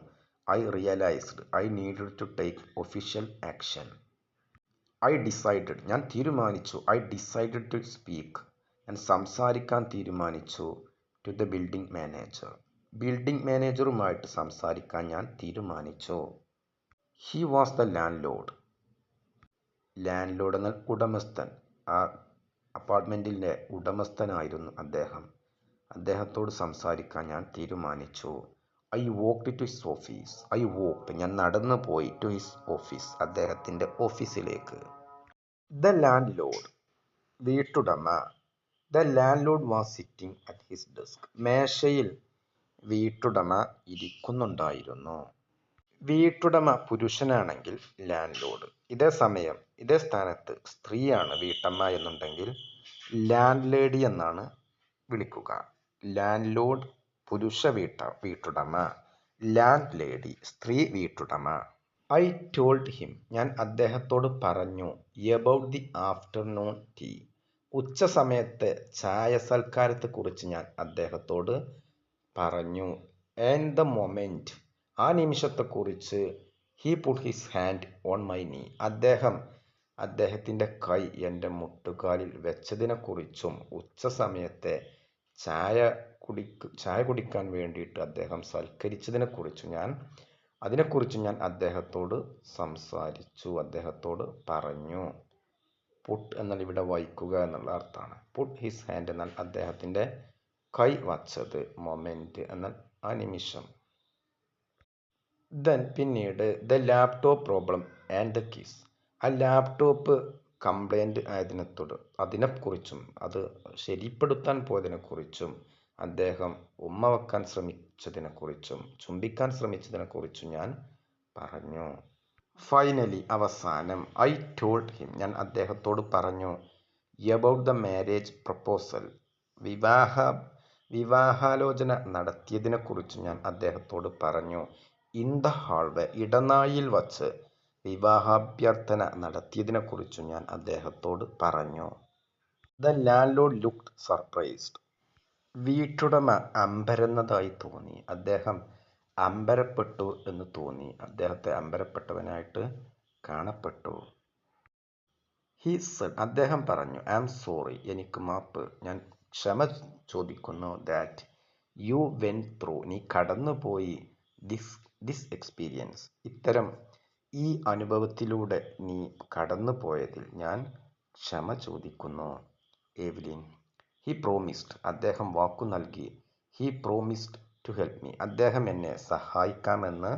I realised I needed to take official action. I decided ഞാൻ തീരുമാനിച്ചു. ഐ ഡിസൈഡഡ് ടു സ്പീക്ക് ഞാൻ സംസാരിക്കാൻ തീരുമാനിച്ചു. To the building manager building മാനേജറുമായിട്ട് സംസാരിക്കാൻ ഞാൻ തീരുമാനിച്ചു. He was the landlord എന്നാൽ ഉടമസ്ഥൻ. ആ അപ്പാർട്ട്മെൻറ്റിൻ്റെ ഉടമസ്ഥനായിരുന്നു അദ്ദേഹം. അദ്ദേഹത്തോട് സംസാരിക്കാൻ ഞാൻ തീരുമാനിച്ചു. I walked to his office. ഞാൻ നടന്നു പോയി. ടു ഹിസ് ഓഫീസ് അദ്ദേഹത്തിൻ്റെ ഓഫീസിലേക്ക്. ദ ലാൻഡ് ലോഡ് വീട്ടുടമ. The landlord was sitting at his desk. മേശയിൽ വീട്ടുടമ ഇരിക്കുന്നുണ്ടായിരുന്നു. വീട്ടുടമ പുരുഷനാണെങ്കിൽ ലാൻഡ് ലോഡ്. ഇതേ സ്ഥാനത്ത് സ്ത്രീയാണ് വീട്ടമ്മ എന്നുണ്ടെങ്കിൽ ലാൻഡ് ലേഡി എന്നാണ് വിളിക്കുക. ലാൻഡ് ലോഡ് പുരുഷ വീട്ടുടമ, ലാൻഡ് ലേഡി സ്ത്രീ വീട്ടുടമ. ഐ ടോൾഡ് ഹിം ഞാൻ അദ്ദേഹത്തോട് പറഞ്ഞു. എബൌട്ട് ദി ആഫ്റ്റർനൂൺ ടീ ഉച്ച സമയത്തെ ചായ സൽക്കാരത്തെക്കുറിച്ച് ഞാൻ അദ്ദേഹത്തോട് പറഞ്ഞു. ആൻഡ് ദ മൊമെന്റ് ആ നിമിഷത്തെക്കുറിച്ച്. He put his hand on my knee അദ്ദേഹത്തിൻ്റെ കൈ എൻ്റെ മുട്ടുകാലിൽ വെച്ചതിനെക്കുറിച്ചും ഉച്ച സമയത്തെ ചായ കുടിക്കാൻ വേണ്ടിയിട്ട് അദ്ദേഹം സൽക്കരിച്ചതിനെക്കുറിച്ചും ഞാൻ അദ്ദേഹത്തോട് സംസാരിച്ചു, അദ്ദേഹത്തോട് പറഞ്ഞു. പുട്ട് എന്നാൽ ഇവിടെ വയ്ക്കുക എന്നുള്ള അർത്ഥമാണ്. പുട്ട് ഹിസ് ഹാൻഡ് എന്നാൽ അദ്ദേഹത്തിൻ്റെ കൈ വച്ചത്. മൊമെന്റ് എന്നാൽ ആ നിമിഷം. ദെൻ പിന്നീട് the laptop problem and the keys ആ ലാപ്ടോപ്പ് കംപ്ലൈൻറ്റ് അതിനെക്കുറിച്ചും അത് ശരിപ്പെടുത്താൻ പോയതിനെക്കുറിച്ചും അദ്ദേഹം ഉമ്മ വെക്കാൻ ശ്രമിച്ചതിനെക്കുറിച്ചും ചുംബിക്കാൻ ശ്രമിച്ചതിനെക്കുറിച്ചും ഞാൻ പറഞ്ഞു. ഫൈനലി അവസാനം ഐ ടോൾഡ് ഹിം ഞാൻ അദ്ദേഹത്തോട് പറഞ്ഞു. എബൌട്ട് ദ മാരേജ് പ്രപ്പോസൽ വിവാഹാലോചന നടത്തിയതിനെക്കുറിച്ച് ഞാൻ അദ്ദേഹത്തോട് പറഞ്ഞു. ഇൻ ദ ഹാൾവേ ഇടനാഴിയിൽ വച്ച് വിവാഹാഭ്യർത്ഥന നടത്തിയതിനെക്കുറിച്ച് ഞാൻ അദ്ദേഹത്തോട് പറഞ്ഞു. The landlord looked surprised വീട്ടുടമ അമ്പരന്നതായി തോന്നി. അദ്ദേഹം അമ്പരപ്പെട്ടു എന്ന് തോന്നി. അദ്ദേഹത്തെ അമ്പരപ്പെട്ടവനായിട്ട് കാണപ്പെട്ടു. ഹി സെഡ് അദ്ദേഹം പറഞ്ഞു. ഐ ആം സോറി എനിക്ക് മാപ്പ്. ഞാൻ ക്ഷമ ചോദിക്കുന്നു. ദാറ്റ് യു വെന്റ് ത്രൂ നീ കടന്നുപോയി. ദിസ് എക്സ്പീരിയൻസ് ഈ അനുഭവത്തിലൂടെ നീ കടന്നുപോയതിൽ ഞാൻ ക്ഷമ ചോദിക്കുന്നു. എവ്ലിൻ ഹി പ്രോമിസ്ഡ് അദ്ദേഹം വാക്കു നൽകി. He promised to help me അദ്ദേഹം എന്നെ സഹായിക്കാമെന്ന്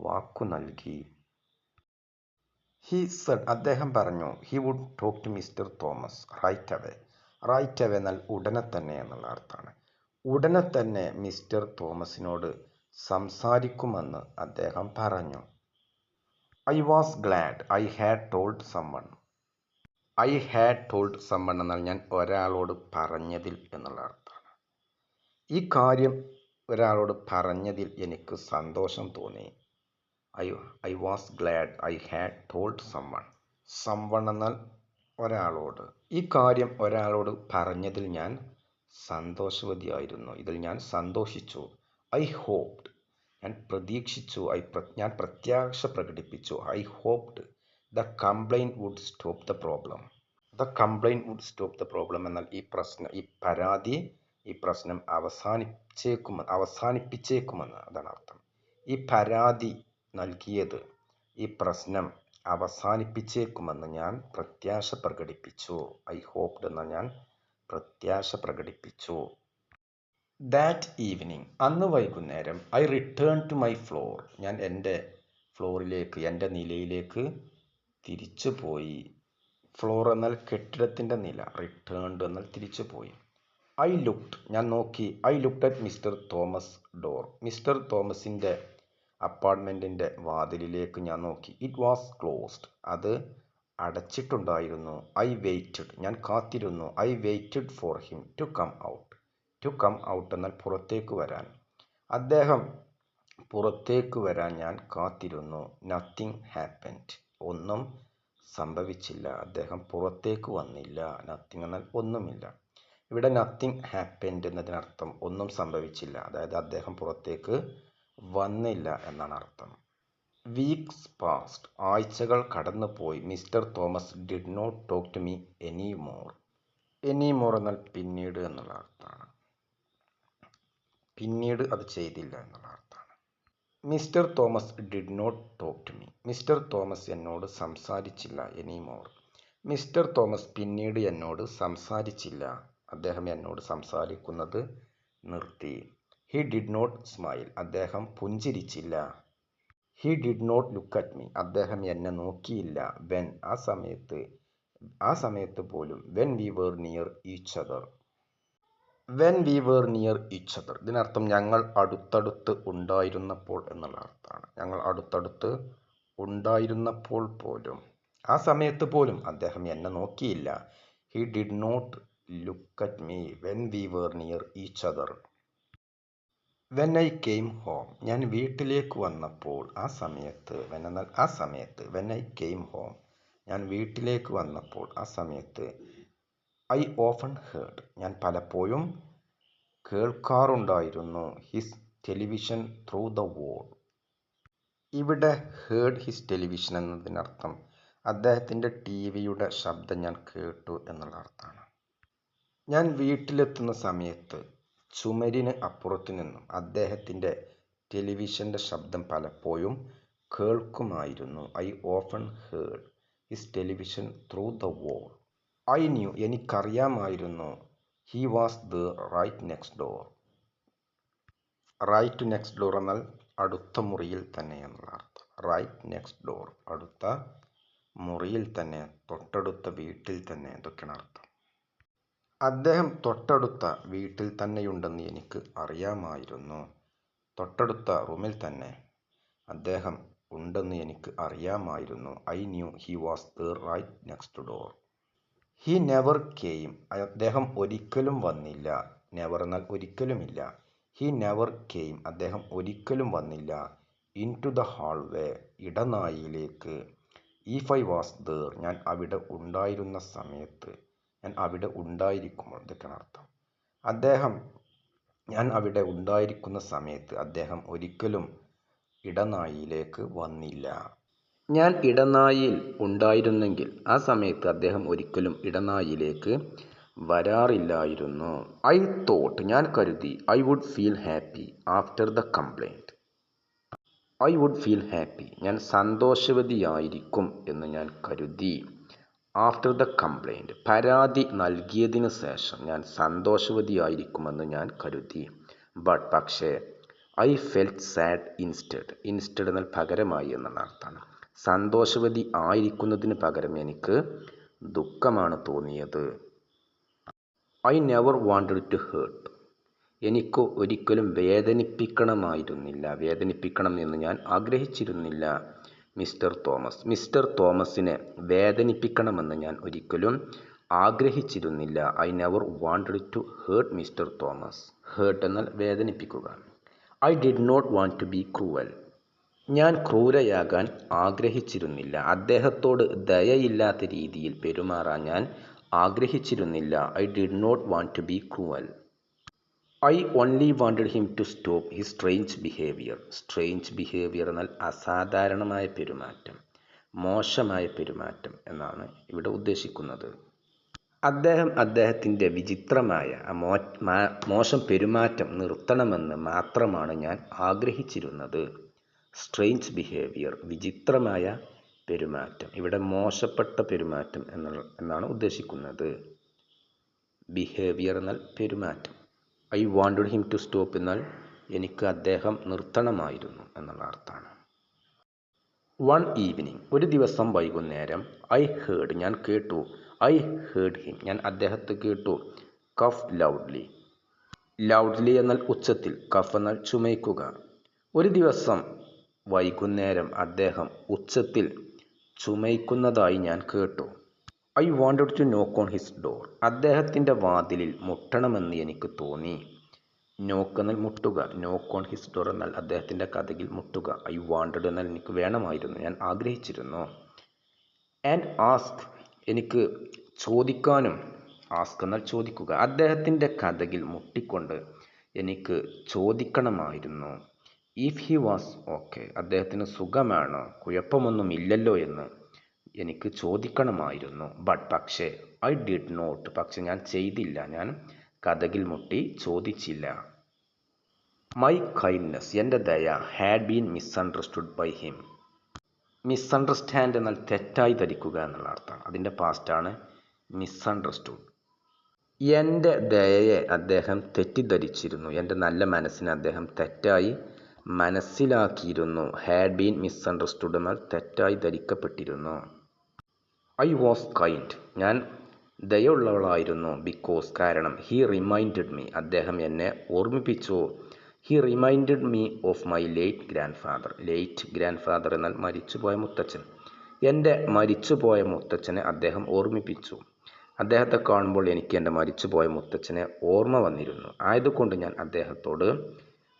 വാക്കു നൽകി. ഹി സെഡ് അദ്ദേഹം പറഞ്ഞു. He would talk to mister Thomas right away എന്നാൽ ഉടനെ തന്നെ എന്നുള്ള അർത്ഥമാണ്. ഉടനെ തന്നെ മിസ്റ്റർ തോമസിനോട് സംസാരിക്കുമെന്ന് അദ്ദേഹം പറഞ്ഞു. I was glad I had told someone എന്നാൽ ഞാൻ ഒരാളോട് പറഞ്ഞതിൽ എന്നുള്ള അർത്ഥമാണ്. ഈ കാര്യം ഒരാളോട് പറഞ്ഞതിൽ എനിക്ക് സന്തോഷം തോന്നി. I was glad I had told someone എന്നാൽ ഒരാളോട്. ഈ കാര്യം ഒരാളോട് പറഞ്ഞതിൽ ഞാൻ സന്തോഷവതിയായിരുന്നു. ഇതിൽ ഞാൻ സന്തോഷിച്ചു. ഐ ഹോപ്ഡ് ഞാൻ പ്രതീക്ഷിച്ചു. ഞാൻ പ്രത്യാശ പ്രകടിപ്പിച്ചു. I hoped the complaint would stop the problem എന്നാൽ ഈ പ്രശ്നം അവസാനിപ്പിച്ചേക്കുമെന്ന് അതാണ് അർത്ഥം. ഈ പരാതി നൽകിയത് ഈ പ്രശ്നം അവസാനിപ്പിച്ചേക്കുമെന്ന് ഞാൻ പ്രത്യാശ പ്രകടിപ്പിച്ചു. ഐ ഹോപ്ഡ് എന്നാൽ ഞാൻ പ്രത്യാശ പ്രകടിപ്പിച്ചു. ദാറ്റ് ഈവനിങ് അന്ന് വൈകുന്നേരം I return to my floor ഞാൻ എൻ്റെ ഫ്ലോറിലേക്ക്, എൻ്റെ നിലയിലേക്ക് തിരിച്ചു പോയി. ഫ്ലോർ എന്നാൽ കെട്ടിടത്തിൻ്റെ നില, റിട്ടേൺഡ് എന്നാൽ തിരിച്ചു പോയി. ഐ ലുക്ഡ്, ഞാൻ നോക്കി. I looked at mister Thomas door, mister തോമസിൻ്റെ അപ്പാർട്ട്മെൻറ്റിൻ്റെ വാതിലിലേക്ക് ഞാൻ നോക്കി. ഇറ്റ് വാസ് ക്ലോസ്ഡ്, അത് അടച്ചിട്ടുണ്ടായിരുന്നു. ഐ വെയിറ്റഡ്, ഞാൻ കാത്തിരുന്നു. I waited for him to come out. To come out എന്നാൽ പുറത്തേക്ക് വരാൻ. അദ്ദേഹം പുറത്തേക്ക് വരാൻ ഞാൻ കാത്തിരുന്നു. നത്തിങ് ഹാപ്പൻഡ്, ഒന്നും സംഭവിച്ചില്ല. അദ്ദേഹം പുറത്തേക്ക് വന്നില്ല. നത്തിങ് എന്നാൽ ഒന്നുമില്ല. ഇവിടെ നത്തിങ് ഹാപ്പൻഡ് എന്നതിനർത്ഥം ഒന്നും സംഭവിച്ചില്ല, അതായത് അദ്ദേഹം പുറത്തേക്ക് വന്നില്ല എന്നാണ് അർത്ഥം. വീക്സ് പാസ്റ്റ്, ആഴ്ചകൾ കടന്നുപോയി. Mister Thomas did not talk to me any more. Any more എന്നാൽ പിന്നീട് എന്നുള്ള അർത്ഥമാണ്. പിന്നീട് അത് ചെയ്തില്ല എന്നുള്ള അർത്ഥമാണ്. Mister Thomas did not talk to me, mister Thomas എന്നോട് സംസാരിച്ചില്ല. Any more. മിസ്റ്റർ തോമസ് പിന്നീട് എന്നോട് സംസാരിച്ചില്ല, അദ്ദേഹം എന്നോട് സംസാരിക്കുന്നത് നിർത്തി. ഹി ഡിഡ് നോട്ട് സ്മൈൽ, അദ്ദേഹം പുഞ്ചിരിച്ചില്ല. He did not look at me, അദ്ദേഹം എന്നെ നോക്കിയില്ല. വെൻ, ആ സമയത്ത് പോലും. When we were near each other. When we were near each other, ഇതിനർത്ഥം ഞങ്ങൾ അടുത്തടുത്ത് ഉണ്ടായിരുന്നപ്പോൾ എന്നുള്ള അർത്ഥമാണ്. ഞങ്ങൾ അടുത്തടുത്ത് ഉണ്ടായിരുന്നപ്പോൾ പോലും. ആ സമയത്ത് പോലും അദ്ദേഹം എന്നെ നോക്കിയില്ല. He did not look at me when we were near each other. When I came home, ഞാൻ വീട്ടിലേക്ക് വന്നപ്പോൾ. ആ സമയത്ത്. വെൻ എന്നാൽ ആ സമയത്ത്. വെൻ ഐ കെയിം ഹോം, ഞാൻ വീട്ടിലേക്ക് വന്നപ്പോൾ. ആ സമയത്ത്. ഐ ഓഫൺ ഹേർഡ്, ഞാൻ പലപ്പോഴും കേൾക്കാറുണ്ടായിരുന്നു. His television through the wall. ഇവിടെ ഹേർഡ് ഹിസ് ടെലിവിഷൻ എന്നതിനർത്ഥം അദ്ദേഹത്തിൻ്റെ ടിവിയുടെ ശബ്ദം ഞാൻ കേട്ടു എന്നുള്ള അർത്ഥമാണ്. ഞാൻ വീട്ടിലെത്തുന്ന സമയത്ത് ചുമരിന് അപ്പുറത്തു നിന്നും അദ്ദേഹത്തിൻ്റെ ടെലിവിഷൻ്റെ ശബ്ദം പലപ്പോഴും കേൾക്കുമായിരുന്നു. I often heard his television through the wall. I knew, എനിക്കറിയാമായിരുന്നു. He was the right next door. Right next door എന്നാൽ അടുത്ത മുറിയിൽ തന്നെ എന്നുള്ള അർത്ഥം. റൈറ്റ് നെക്സ്റ്റ് ഡോർ, അടുത്ത മുറിയിൽ തന്നെ, തൊട്ടടുത്ത വീട്ടിൽ തന്നെ, ഇതൊക്കെയാണ് അർത്ഥം. അദ്ദേഹം തൊട്ടടുത്ത വീട്ടിൽ തന്നെയുണ്ടെന്ന് എനിക്ക് അറിയാമായിരുന്നു. തൊട്ടടുത്ത റൂമിൽ തന്നെ അദ്ദേഹം ഉണ്ടെന്ന് എനിക്ക് അറിയാമായിരുന്നു. I knew he was the right next door. He never came, അദ്ദേഹം ഒരിക്കലും വന്നില്ല. നെവർ എന്നാൽ ഒരിക്കലുമില്ല. ഹി നെവർ കെയിം, അദ്ദേഹം ഒരിക്കലും വന്നില്ല. ഇൻ ടു ദ ഹാൾവേ, ഇടനാഴിയിലേക്ക്. ഇഫ് ഐ വാസ് ദർ, ഞാൻ അവിടെ ഉണ്ടായിരുന്ന സമയത്ത്, ഞാൻ അവിടെ ഉണ്ടായിരിക്കുമ്പോൾ, ഇതൊക്കെയാണ് അർത്ഥം. ഞാൻ അവിടെ ഉണ്ടായിരിക്കുന്ന സമയത്ത് അദ്ദേഹം ഒരിക്കലും ഇടനാഴിയിലേക്ക് വന്നില്ല. ഞാൻ ഇടനാഴിയിൽ ഉണ്ടായിരുന്നെങ്കിൽ ആ സമയത്ത് അദ്ദേഹം ഒരിക്കലും ഇടനാഴിയിലേക്ക് വരാറില്ലായിരുന്നു. ഐ തോട്ട്, ഞാൻ കരുതി. I would feel happy after the complaint. I would feel happy, ഞാൻ സന്തോഷവതിയായിരിക്കും എന്ന് ഞാൻ കരുതി. ആഫ്റ്റർ ദ കംപ്ലൈൻറ്റ്, പരാതി നൽകിയതിന് ശേഷം ഞാൻ സന്തോഷവതിയായിരിക്കുമെന്ന് ഞാൻ കരുതി. ബട്ട്, പക്ഷേ. I felt sad instead. Instead എന്നാൽ പകരമായി എന്നുള്ള അർത്ഥമാണ്. സന്തോഷവതി ആയിരിക്കുന്നതിന് പകരം എനിക്ക് ദുഃഖമാണ് തോന്നിയത്. I never wanted to hurt. എനിക്ക് ഒരിക്കലും വേദനിപ്പിക്കണം എന്ന് ഞാൻ ആഗ്രഹിച്ചിരുന്നില്ല. മിസ്റ്റർ തോമസ്, മിസ്റ്റർ തോമസിനെ വേദനിപ്പിക്കണമെന്ന് ഞാൻ ഒരിക്കലും ആഗ്രഹിച്ചിരുന്നില്ല. I never wanted to hurt mister Thomas. Hurt എന്നാൽ വേദനിപ്പിക്കുക. I did not want to be cruel. ഞാൻ ക്രൂരയാകാൻ ആഗ്രഹിച്ചിരുന്നില്ല. അദ്ദേഹത്തോട് ദയയില്ലാത്ത രീതിയിൽ പെരുമാറാൻ ഞാൻ ആഗ്രഹിച്ചിരുന്നില്ല. I did not want to be cruel. I only wanted him to stop his strange behaviour. Strange behaviour എന്നാൽ അസാധാരണമായ പെരുമാറ്റം, മോശമായ പെരുമാറ്റം എന്നാണ് ഇവിടെ ഉദ്ദേശിക്കുന്നത്. അദ്ദേഹത്തിൻ്റെ വിചിത്രമായ മോശം പെരുമാറ്റം നിർത്തണമെന്ന് മാത്രമാണ് ഞാൻ ആഗ്രഹിച്ചിരുന്നത്. സ്ട്രേഞ്ച് ബിഹേവിയർ, വിചിത്രമായ പെരുമാറ്റം. ഇവിടെ മോശപ്പെട്ട പെരുമാറ്റം എന്നാണ് ഉദ്ദേശിക്കുന്നത്. ബിഹേവിയർ എന്നാൽ പെരുമാറ്റം. I wanted him to stop എന്നാൽ എനിക്ക് അദ്ദേഹം നിർത്തണമായിരുന്നു എന്നുള്ള അർത്ഥമാണ്. വൺ ഈവനിങ്, ഒരു ദിവസം വൈകുന്നേരം. ഐ ഹേർഡ്, ഞാൻ കേട്ടു. ഐ ഹേർഡ് ഹിം, ഞാൻ അദ്ദേഹത്തെ കേട്ടു. Cough loudly. ലൗഡ്ലി എന്നാൽ ഉച്ചത്തിൽ, കഫ് എന്നാൽ ചുമയ്ക്കുക. ഒരു ദിവസം വൈകുന്നേരം അദ്ദേഹം ഉച്ചത്തിൽ ചുമയ്ക്കുന്നതായി ഞാൻ കേട്ടു. ഐ വാണ്ടഡ് ടു നോക്ക് ഓൺ ഹിസ് ഡോർ, അദ്ദേഹത്തിൻ്റെ വാതിലിൽ മുട്ടണമെന്ന് എനിക്ക് തോന്നി. നോക്ക് എന്നാൽ മുട്ടുക, നോക്ക് ഓൺ ഹിസ് ഡോർ എന്നാൽ അദ്ദേഹത്തിൻ്റെ കതകിൽ മുട്ടുക. ഐ വാണ്ടഡ് എന്നാൽ എനിക്ക് വേണമായിരുന്നു, ഞാൻ ആഗ്രഹിച്ചിരുന്നു. ആൻഡ് ആസ്ക്, എനിക്ക് ചോദിക്കാനും. ആസ്ക് എന്നാൽ ചോദിക്കുക. അദ്ദേഹത്തിൻ്റെ കതകിൽ മുട്ടിക്കൊണ്ട് എനിക്ക് ചോദിക്കണമായിരുന്നു. ഇഫ് ഹി വാസ് ഓക്കെ, അദ്ദേഹത്തിന് സുഖമാണോ, കുഴപ്പമൊന്നുമില്ലല്ലോ എന്ന് എനിക്ക് ചോദിക്കണമായിരുന്നു. ബട്ട് പക്ഷേ, ഐ ഡിഡ് നോട്ട്, പക്ഷെ ഞാൻ ചെയ്തില്ല, ഞാൻ കതകിൽ മുട്ടി ചോദിച്ചില്ല. മൈ കൈൻഡ്നെസ്, എൻ്റെ ദയ, had been misunderstood by him. Misunderstand എന്നാൽ തെറ്റായി ധരിക്കുക എന്നുള്ള അർത്ഥമാണ്. അതിൻ്റെ പാസ്റ്റാണ് മിസ്അണ്ടർസ്റ്റുഡ്. എൻ്റെ ദയയെ അദ്ദേഹം തെറ്റിദ്ധരിച്ചിരുന്നു, എൻ്റെ നല്ല മനസ്സിനെ അദ്ദേഹം തെറ്റായി മനസ്സിലാക്കിയിരുന്നു. ഹാഡ് ബീൻ മിസ്അണ്ടർസ്റ്റുഡ് എന്നാൽ തെറ്റായി ധരിക്കപ്പെട്ടിരുന്നു. ഐ വാസ് കൈൻഡ്, ഞാൻ ദയുള്ളവളായിരുന്നു. ബിക്കോസ്, കാരണം. ഹി റിമൈൻഡഡ് മീ, അദ്ദേഹം എന്നെ ഓർമ്മിപ്പിച്ചു. He reminded me of my late grand father. Late grand father എന്നാൽ മരിച്ചുപോയ മുത്തച്ഛൻ. എൻ്റെ മരിച്ചുപോയ മുത്തച്ഛനെ അദ്ദേഹം ഓർമ്മിപ്പിച്ചു. അദ്ദേഹത്തെ കാണുമ്പോൾ എനിക്ക് എൻ്റെ മരിച്ചുപോയ മുത്തച്ഛനെ ഓർമ്മ വന്നിരുന്നു. ആയതുകൊണ്ട് ഞാൻ അദ്ദേഹത്തോട്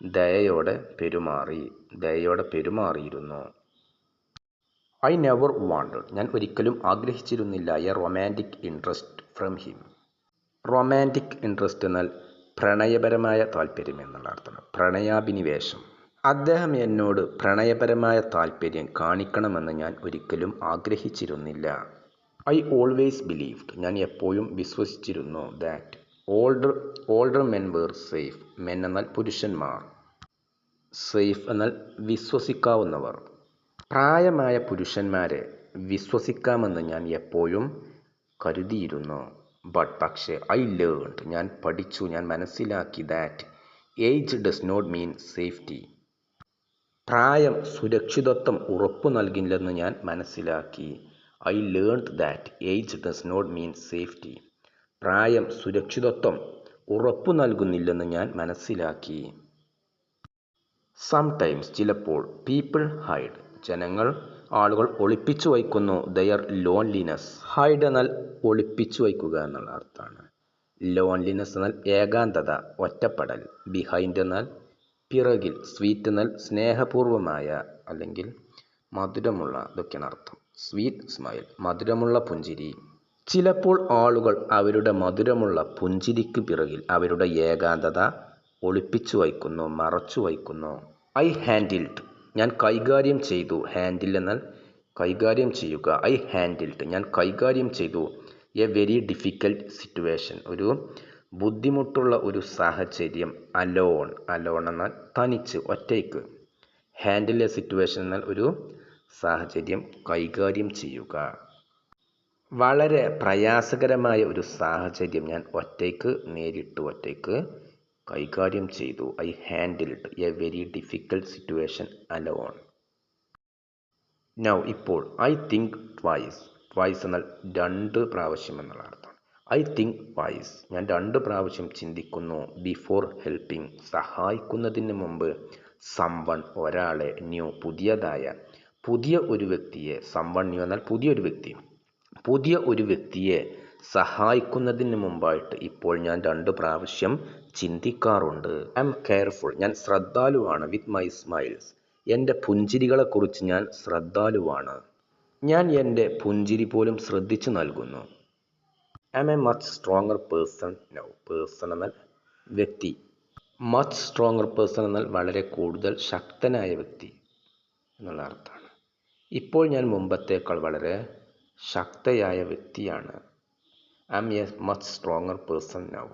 ദയയോടെ പെരുമാറിയിരുന്നു. ഐ നെവർ വാണ്ടഡ്, ഞാൻ ഒരിക്കലും ആഗ്രഹിച്ചിരുന്നില്ല. A romantic interest from him. Romantic interest എന്നാൽ പ്രണയപരമായ താല്പര്യം എന്നുള്ള അർത്ഥമാണ്. പ്രണയാഭിനിവേശം. അദ്ദേഹം എന്നോട് പ്രണയപരമായ താല്പര്യം കാണിക്കണമെന്ന് ഞാൻ ഒരിക്കലും ആഗ്രഹിച്ചിരുന്നില്ല. ഐ ഓൾവേസ് ബിലീവ്ഡ്, ഞാൻ എപ്പോഴും വിശ്വസിച്ചിരുന്നു. That older men were safe. Men എന്നാൽ പുരുഷന്മാർ, സേഫ് എന്നാൽ വിശ്വസിക്കാവുന്നവർ. പ്രായമായ പുരുഷന്മാരെ വിശ്വസിക്കാമെന്ന് ഞാൻ എപ്പോഴും കരുതിയിരുന്നു. ബട്ട് പക്ഷേ, ഐ ലേൺഡ്, ഞാൻ പഠിച്ചു, ഞാൻ മനസ്സിലാക്കി. That age does not mean safety. പ്രായം സുരക്ഷിതത്വം ഉറപ്പു നൽകില്ലെന്ന് ഞാൻ മനസ്സിലാക്കി. I learned that age does not mean safety. പ്രായം സുരക്ഷിതത്വം ഉറപ്പു നൽകുന്നില്ലെന്ന് ഞാൻ മനസ്സിലാക്കി. സംടൈംസ്, ചിലപ്പോൾ. പീപ്പിൾ ഹൈഡ്, ആളുകൾ ഒളിപ്പിച്ചു വയ്ക്കുന്നു. There loneliness. ഹൈഡ് എന്നാൽ ഒളിപ്പിച്ചു വയ്ക്കുക എന്നുള്ള അർത്ഥമാണ്. ലോൺലിനെസ് എന്നാൽ ഏകാന്തത, ഒറ്റപ്പെടൽ. ബിഹൈൻഡ് എന്നാൽ പിറകിൽ. സ്വീറ്റ് എന്നാൽ സ്നേഹപൂർവമായ അല്ലെങ്കിൽ മധുരമുള്ള, ഇതൊക്കെയാണ് അർത്ഥം. സ്വീറ്റ് സ്മൈൽ, മധുരമുള്ള പുഞ്ചിരി. ചിലപ്പോൾ ആളുകൾ അവരുടെ മധുരമുള്ള പുഞ്ചിരിക്ക് പിറകിൽ അവരുടെ ഏകാന്തത ഒളിപ്പിച്ചു വയ്ക്കുന്നു, മറച്ചു വയ്ക്കുന്നു. ഐ ഹാൻഡിൽഡ്, ഞാൻ കൈകാര്യം ചെയ്തു. ഹാൻഡിൽ എന്നാൽ കൈകാര്യം ചെയ്യുക. ഐ ഹാൻഡിൽഡ്, ഞാൻ കൈകാര്യം ചെയ്തു. എ വെരി ഡിഫിക്കൽട്ട് സിറ്റുവേഷൻ, ഒരു ബുദ്ധിമുട്ടുള്ള ഒരു സാഹചര്യം. അലോൺ എന്നാൽ തനിച്ച്, ഒറ്റയ്ക്ക്. ഹാൻഡിൽ എ സിറ്റുവേഷൻ എന്നാൽ ഒരു സാഹചര്യം കൈകാര്യം ചെയ്യുക. വളരെ പ്രയാസകരമായ ഒരു സാഹചര്യം ഞാൻ ഒറ്റയ്ക്ക് നേരിട്ടു, ഒറ്റയ്ക്ക് കൈകാര്യം ചെയ്തു. I handled a very difficult situation alone. Now, ഇപ്പോൾ. I think twice. ട്വൈസ് എന്നാൽ 2 പ്രാവശ്യം എന്നുള്ള അർത്ഥം. ഐ തിങ്ക് ട്വൈസ്, ഞാൻ 2 പ്രാവശ്യം ചിന്തിക്കുന്നു. ബിഫോർ ഹെൽപ്പിംഗ്, സഹായിക്കുന്നതിന് മുമ്പ്. സംവൺ, ഒരാളെ. ന്യൂ, പുതിയതായ, പുതിയ ഒരു വ്യക്തിയെ. സംവൺ ന്യൂ എന്നാൽ പുതിയൊരു വ്യക്തി. പുതിയ ഒരു വ്യക്തിയെ സഹായിക്കുന്നതിന് മുമ്പായിട്ട് ഇപ്പോൾ ഞാൻ 2 പ്രാവശ്യം ചിന്തിക്കാറുണ്ട്. ഐ എം കെയർഫുൾ, ഞാൻ ശ്രദ്ധാലുവാണ്. വിത്ത് മൈ സ്മൈൽസ്, എൻ്റെ പുഞ്ചിരികളെക്കുറിച്ച് ഞാൻ ശ്രദ്ധാലുവാണ്. ഞാൻ എൻ്റെ പുഞ്ചിരി പോലും ശ്രദ്ധിച്ചു നൽകുന്നു. I M A much stronger person now. Person എന്നാൽ വ്യക്തി. മച്ച് സ്ട്രോങ്ങർ പേഴ്സൺ എന്നാൽ വളരെ കൂടുതൽ ശക്തനായ വ്യക്തി എന്നുള്ള അർത്ഥമാണ്. ഇപ്പോൾ ഞാൻ മുമ്പത്തേക്കാൾ വളരെ ശക്തയായ വ്യക്തിയാണ്. I M A much stronger person now.